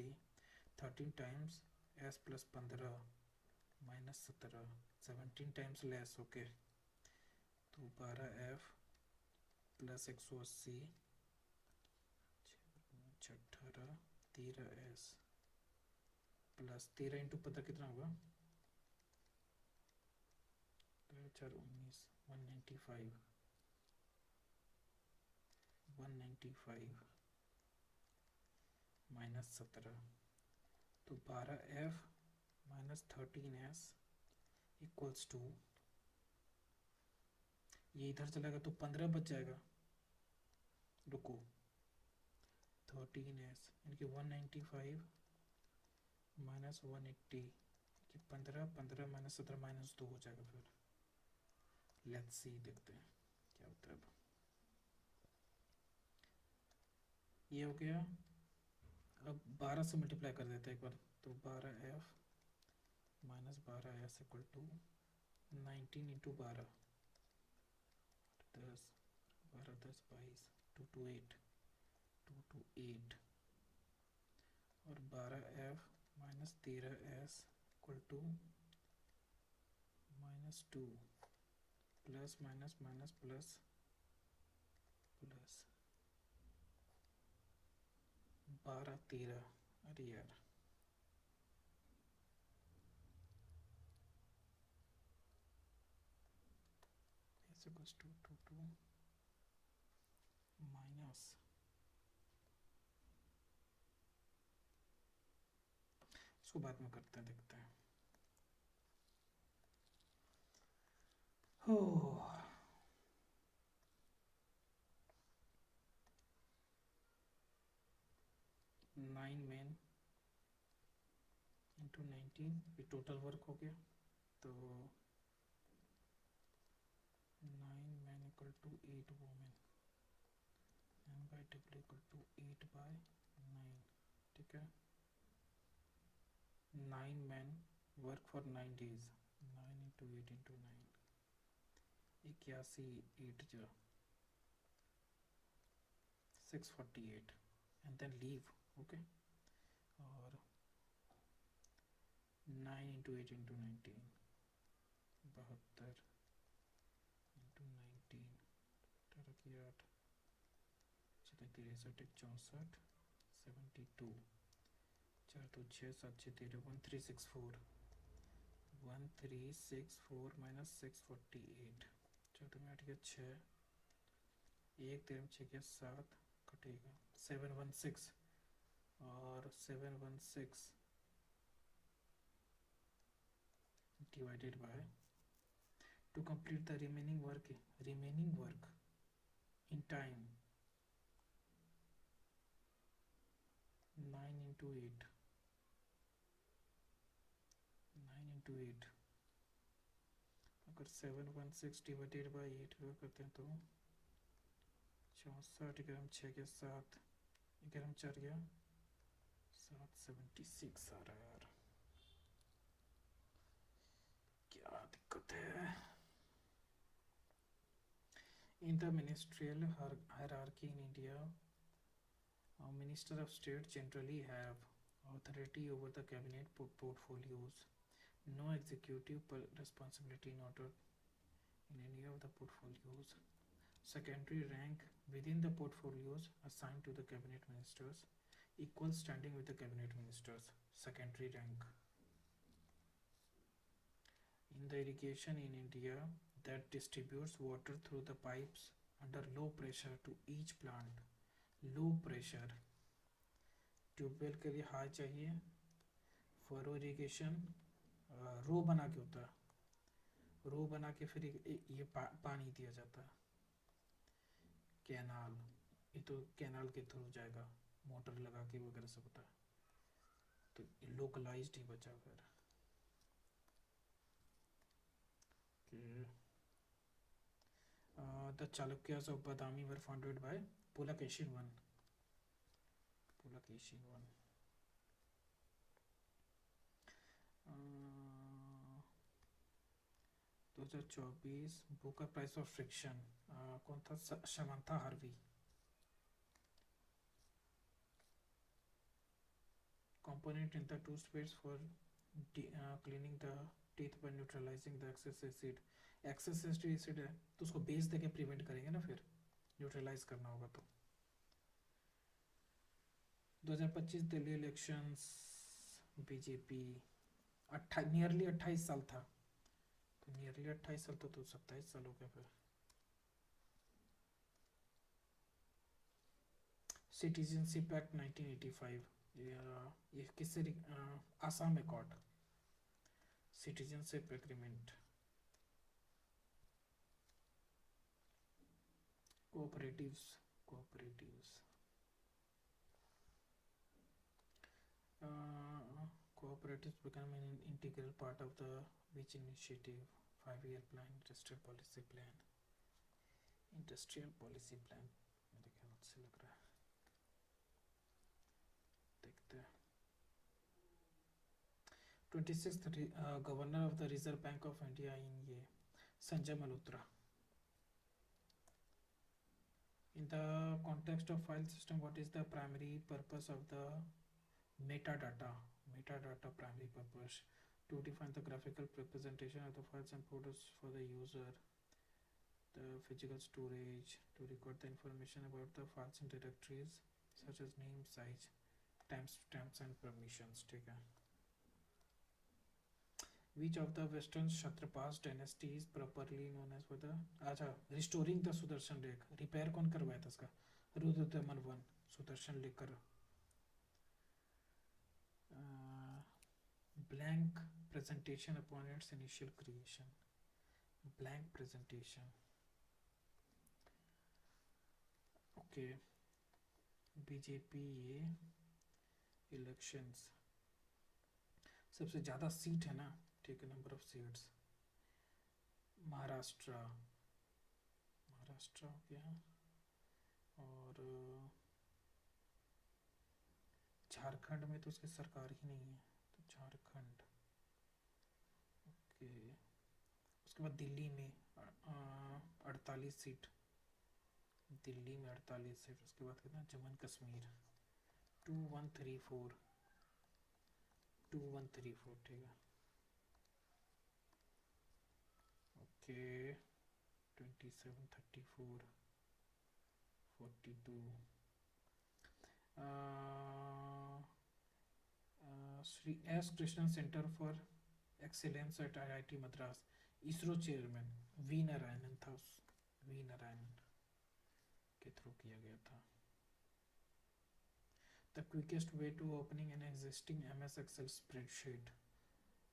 S plus 15 minus 17 17 times less, okay। तो 12F plus 180 18 13S plus 13 into 15 कितना होगा 4 19 195 माइनस 17, तो 12F minus 13S equals to, ये इधर चलेगा तो 15 बच जाएगा, रुको 13S यानी कि 195 माइनस 180 कि 15 15 माइनस 17 -2 हो जाएगा फिर। लेट्स सी, देखते हैं क्या होता है। अब ये हो गया। अब 12 से मल्टीप्लाई कर देते हैं एक बार, तो 12f minus 12s equal to 19 into 12, 10 12 10 22, 2 to 8, 2 to 8, और 12f minus 13s equal to -2, plus minus minus plus plus 12 13, अरे यार ऐसे कुछ 2 2 2 माइनस, इसको बाद में करते हैं, देखते हैं। हो 9 मैन इंटू 19, ये टोटल वर्क हो गया। तो 9 man equal to 8 women, N by W equal to 8/9, ठीक है। 9 man work for 9 days, 9 into 8 into 9, 81, 8 जा 648, एंड देन लीव, ओके। और 9 इंटू 8 इंटू 19, 72 इंटू 19, 18 की 8, 63 64 72, 4 तो 6 7 6 13, 1364, 1364 माइनस 648, 4 में 8 गया 6, 1 3 6 गया 7, कटेगा 716, और 716 divided by, to complete the remaining work in time 9 into 8, 9 into 8, अगर 716 डिवाइडेड बाई 8 करते हैं तो 64, 11 6 गया 7, 11 4 गया 776 आ रहा है यार, क्या दिक्कत है। In the ministerial hierarchy in India, Minister of State generally have authority over the cabinet portfolios, no executive responsibility in order in any of the portfolios. Secondary rank within the portfolios assigned to the cabinet ministers, equal standing with the cabinet ministers. Secondary rank in the irrigation in India that distributes water through the pipes under low pressure to each plant. Low pressure, tubewell के लिए हाई चाहिए, फरो इरिगेशन रो बना के होता है, रो बना के फिर ये पानी दिया जाता है, कैनाल, ये तो कैनाल के थ्रू जाएगा, मोटर लगा के वगैरह सब होता है, तो लोकलाइज्ड ही बचा फिर। The Chalukyas of Badami were founded by Pulakeshin I. 2024 Booker price of friction कौन था? शमंथा Harvey. Component in the toothpaste for cleaning the teeth by neutralizing the excess acid. excess acid है तो उसको बेस देके प्रिवेंट करेंगे ना, फिर न्यूट्रलाइज करना होगा। तो 2025 दिल्ली इलेक्शंस बीजेपी नियरली 28 साल था, तो नियरली 28 साल तो 27 साल हो गया फिर। सिटीजनशिप एक्ट 1985, ये किससे Assam accord, citizenship agreement. Cooperatives Cooperatives become an integral part of the which initiative? 5 year plan, industrial policy plan. Industrial policy plan मेरे ख्याल से लग रहा है, देखते हैं. 26th governor of the reserve bank of India in ये Sanjay Malhotra. In the context of file system, what is the primary purpose of the metadata? Metadata primary purpose to define the graphical representation of the files and folders for the user, the physical storage to record the information about the files and directories such as name, size, timestamps and permissions. ठीक है. Which of the Western Kshatrapas dynasty is properly known as for the अच्छा restoring the Sudarshan lake. Repair कौन करवाया था इसका? रुद्रदमन वन सुदर्शन लेक कर. Blank presentation upon its initial creation. Blank presentation. Okay. BJP ये इलेक्शंस सबसे ज़्यादा सीट है ना, ठीक है, number of seats. Maharashtra Maharashtra हो गया, और झारखंड में तो उसकी सरकार ही नहीं है, तो झारखंड. ओके. उसके बाद दिल्ली में 48 सीट, दिल्ली में 48 सीट. उसके बाद कितना? जम्मू कश्मीर 2134, 2134. ठीक है. Okay. 27, 34, 42. Shri S Krishnan centre for excellence at IIT Madras, ISRO chairman V Narayanan था. वी नारायणन के थ्रू किया गया था. The quickest way to opening an existing MS Excel spreadsheet.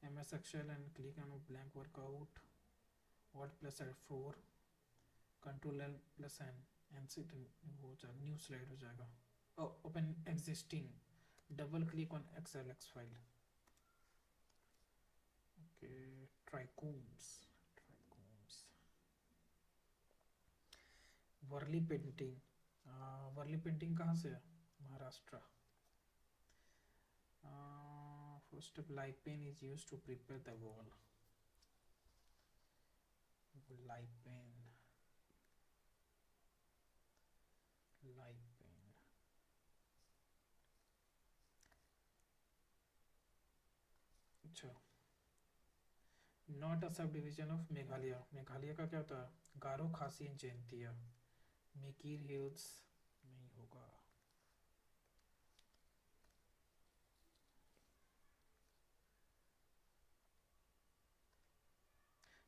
MS Excel and click on a blank workout. Alt plus F4, Control L plus N, and sit वो न्यू स्लाइड हो जाएगा. Open existing. Double click on XLX file. Okay. Trichomes. Warli painting. Warli painting कहाँ से है? Maharashtra. First step, Lipen is used to prepare the wall. Lipen. अच्छा. Not a subdivision of Meghalaya. Meghalaya का क्या होता है? गारो, खासी एंड जयंतिया. मेकीर हिल्स नहीं होगा.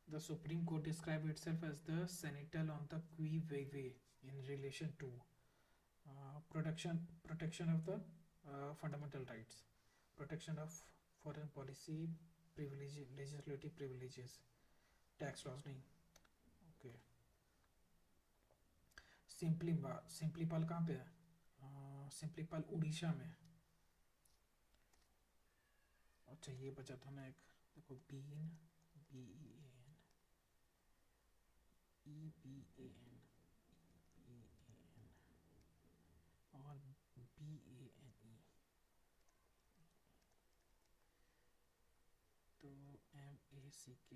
The Supreme Court described itself as the senator on the qui vive in relation to protection of the fundamental rights, protection of foreign policy privilege, legislative privileges, tax laws नहीं. Okay. सिंपलीपाल कहाँ पे है? सिंपलीपाल उड़ीसा में. अच्छा ये बचा था ना एक, देखो बीन, BEAN, और BANE. तो MACK,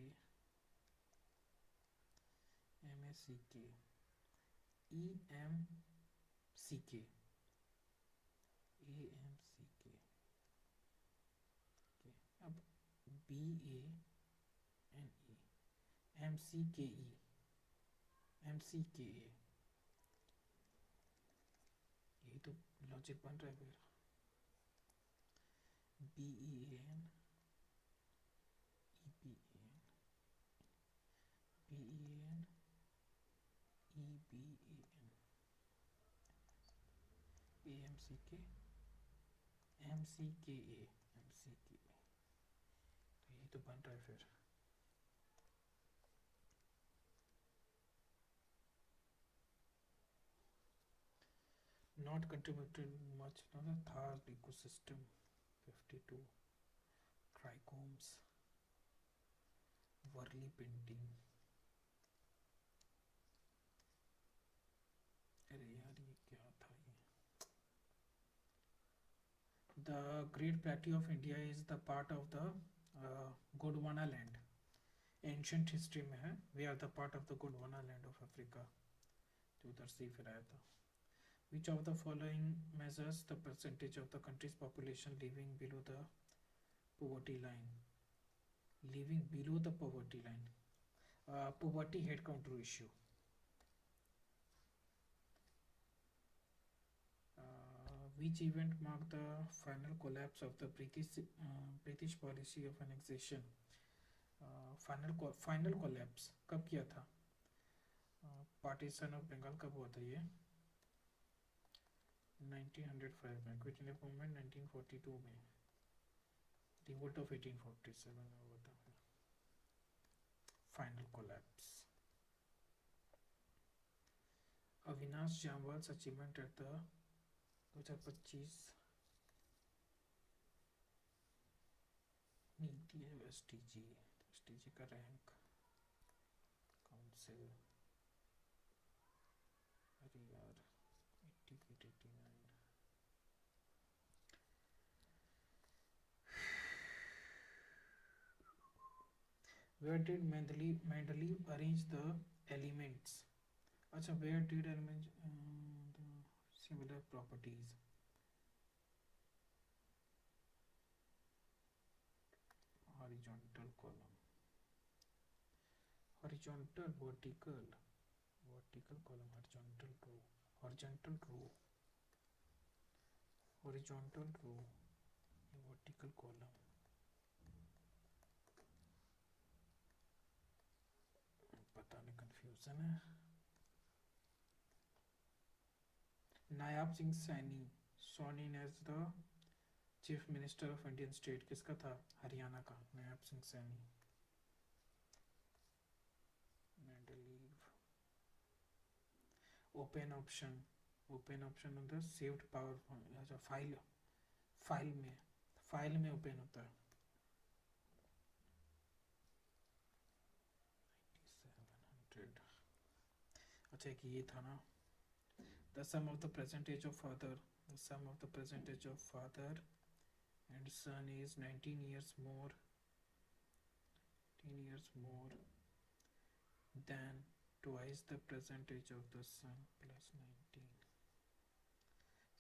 EMCK, AMCK. अब BANE, MCKA. यही तो लॉजिक बन रहा है फिर. BEAN, EBAN, BEAN, EBAN, AMCK, MCKA, MCKA. तो यही तो बन रहा है फिर. Not contributed much to the Thar ecosystem. 52. Trichomes, Warli painting, अरे यार ये क्या था ये. The Great Plateau of India is the part of the Gondwana land. Ancient history में है. We are the part of the Gondwana land of Africa. जो उधर से फिर आया था. Which of the following measures the percentage of the country's population living below the poverty line? Living below the poverty line. Poverty head count ratio. Which event marked the final collapse of the British policy of annexation? Final collapse कब किया था? पार्टीशन ऑफ बंगाल कब हुआ था ये? 1905 में. क्विट इंडिया मूवमेंट 1942 में. रिवोल्ट ऑफ 1847 में हुआ था final collapse. Avinash Jamwal's achievement at the 2025 नीति है एसटीजी का रैंक काउंसिल. अरे यार 88 89. Where did Mendeleev arrange the elements? अच्छा, where did arrange the similar properties? Horizontal column, horizontal, vertical column, horizontal row, horizontal row, horizontal row, vertical column. पता नहीं, कंफ्यूजन है. Nayab Singh Saini, sworn in as the chief minister of Indian state, किसका था? हरियाणा का, Nayab Singh Saini. Mendeleev. Open option होता है सेव्ड पावर. अच्छा, फाइल में ओपन होता है. 700. अच्छा, एक ये था ना, the sum of the present age of father and son is 19 years more than twice the present age of the son plus 19.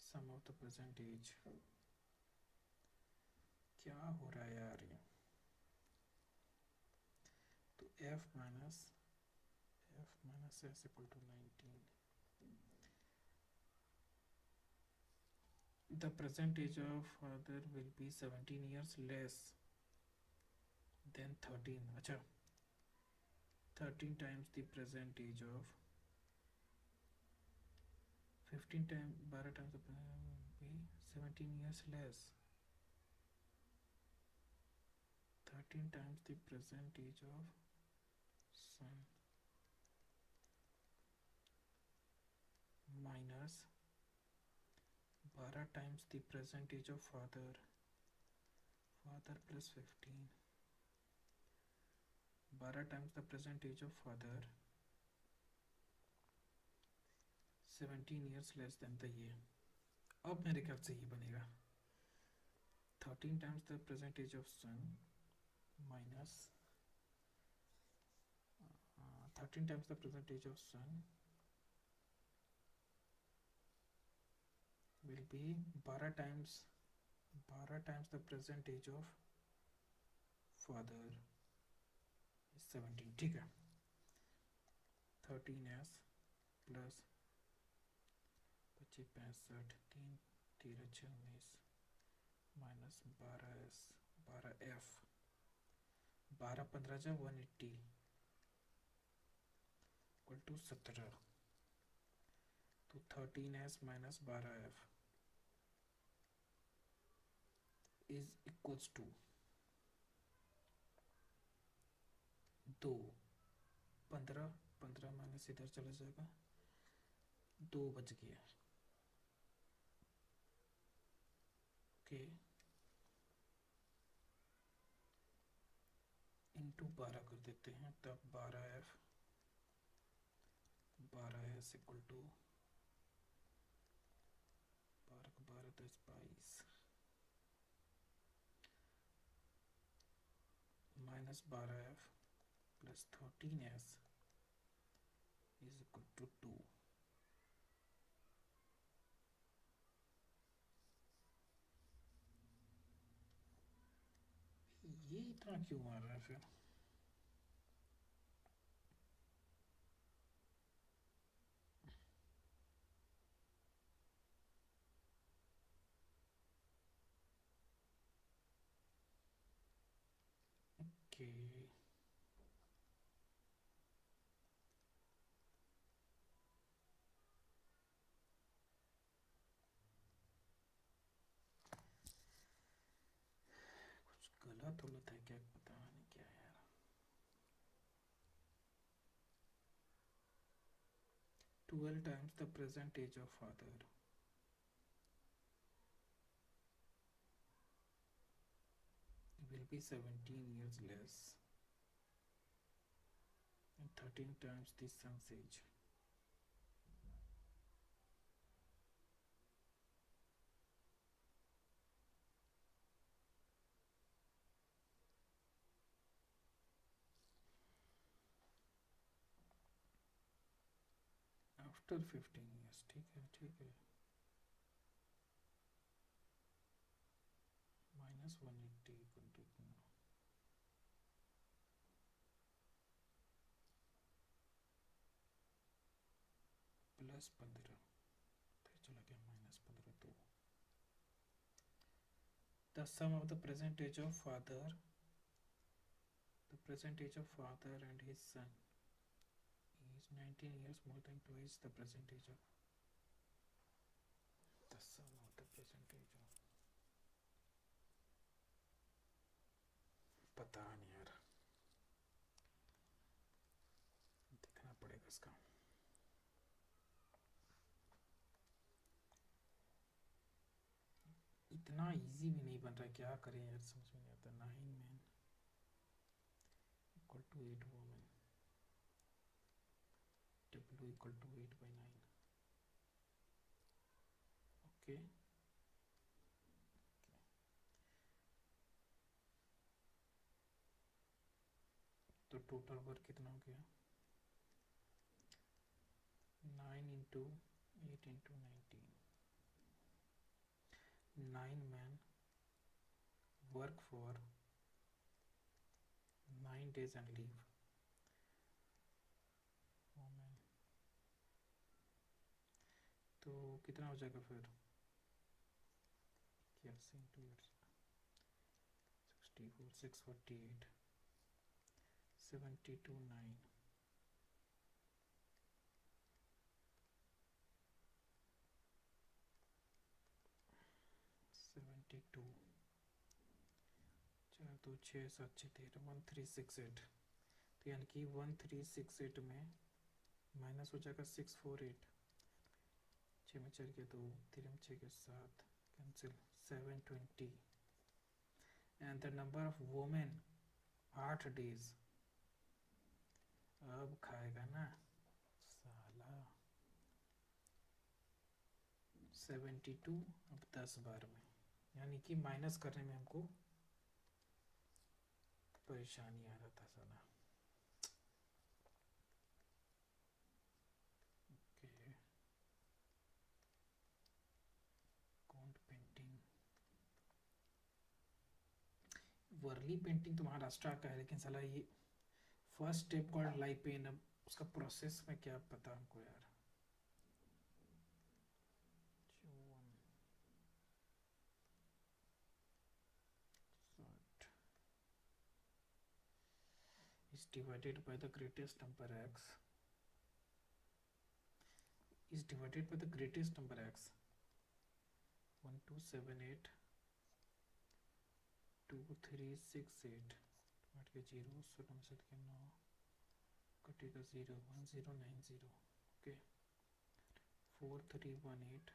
Sum of the present age. क्या हो रहा है यार ये? तो f minus s equal to 19. The present age of father will be 17 years less than 13. अच्छा, 13 times the present age of 12 times the present will be 17 years less. 13 times the present age of son minus 12 times the present age of father plus 15. 12 times the present age of father, 17 years less than the year. अब मेरे ख्याल से ये बनेगा 13 times the present age of son minus 13 times the present age of son will be 12 times the present age of father is 17. ठीक है, 13s plus 25 65 3 13 19 minus 12s 12f 12 15 जा 180 इक्वल टू 17. तो 13s minus 12f is equals to 2. 15 minus इधर चला जाएगा, 2 बच गया. ओके, इंटू 12 कर देते हैं, तब 12F 12S equal to 12 10 22 minus 12F plus 13S is equal to 2। ये इतना क्यों मार रहा है फिर? ओके कुछ गलत उलत है क्या, पता नहीं क्या है यार। 12 times the present age of father will be 17 years less and 13 times the son's age. After 15 years, ठीक है ठीक है। माइनस 180 इक्वल टू प्लस 15, फिर चला गया माइनस 15। तो the sum of the present age of father, the present age of father and his son is 19 years more than twice the present age of the sum of the present age of, पता नहीं यार, देखना पड़ेगा इसका। इतना इजी भी नहीं बन रहा है, क्या करें यार, समझ में नहीं आता। 9 man equal to 8 women, W equal to 8/9। Okay तो टोटल वर्क कितना हो गया? 9 into 8 into 19, 9 man work for 9 days and leave women. तो कितना हो जाएगा फिर? 81 इंटू 64 648 72 9 72 4 2 6 7 6 13 1368। तो यानी कि 1368 में माइनस हो जाएगा 648, 6 में 4 के 2, 3 में 6 के 7 cancel 720 and the number of women 8 days। अब खाएगा ना साला। 72 अब 10 बार में, यानी कि माइनस करने में हमको परेशानी आ रहा था साला। ओके कॉन्ट पेंटिंग, वर्ली पेंटिंग तो महाराष्ट्र का है, लेकिन साला ये first step called life pen, अब उसका प्रोसेस में क्या पता हमको यार। is divided by the greatest number x, is divided by the greatest number x 1278 2368 cut के 0 16 से 9 कटेगा 0 1090। ओके 4318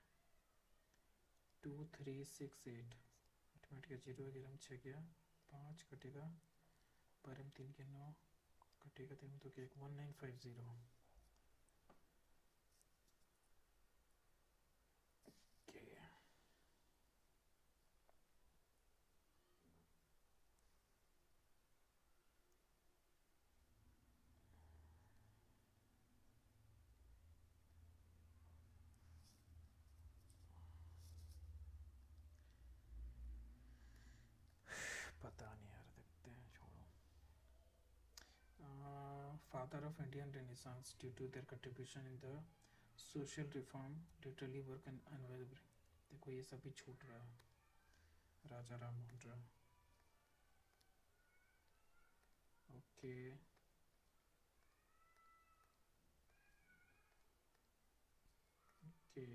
2368 ऑटोमेटिक 0 0 में 6 गया 5 कटेगा परम 3 के 9 कटेगा 3 तो क्या 1950 के पता नहीं यार, देखते हैं, छोड़ो. Father of Indian Renaissance due to their contribution in the social reform, literally work and unwavering. देखो ये सभी छूट रहा है. राजा राम मोहन राय. ओके. ओके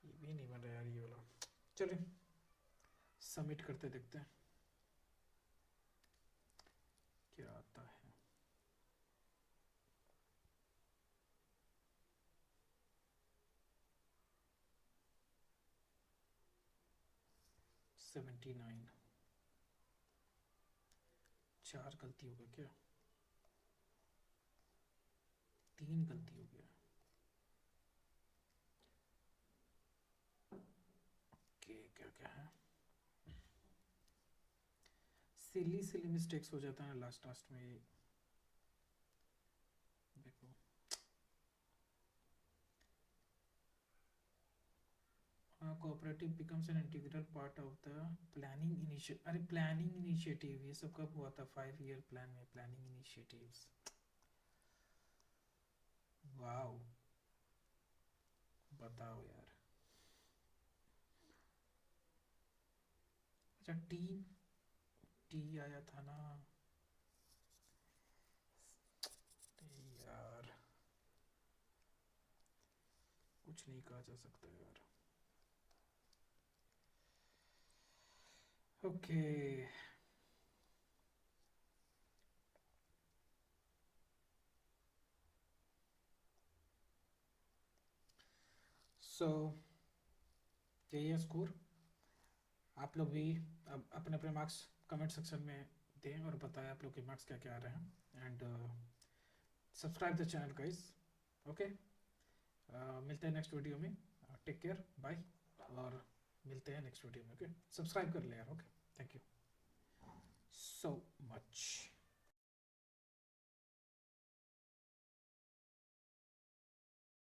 ये भी नहीं बन रहा यार ये वाला. चलिए सबमिट करते देखते हैं क्या आता है. 79. 4 गलती हो गया क्या? 3 गलती हो गया. क्या क्या है? सिली सिली मिस्टेक्स हो जाता है लास्ट लास्ट में ये. देखो cooperative becomes an integral part of the planning initiative. अरे प्लानिंग इनिशिएटिव ये सब कब हुआ था? 5 ईयर प्लान में प्लानिंग इनिशिएटिव्स. वाओ बताओ यार. अच्छा टी टी आया था ना यार. कुछ नहीं कहा जा सकता यार. ओके सो यही है स्कोर. आप लोग भी अब अपने अपने मार्क्स कमेंट सेक्शन में दें और बताएं आप लोग के मार्क्स क्या क्या आ रहे हैं. And subscribe the channel guys. Okay मिलते हैं नेक्स्ट वीडियो में. Take care bye. और मिलते हैं नेक्स्ट वीडियो में. ओके सब्सक्राइब कर ले यार. Okay thank you so much.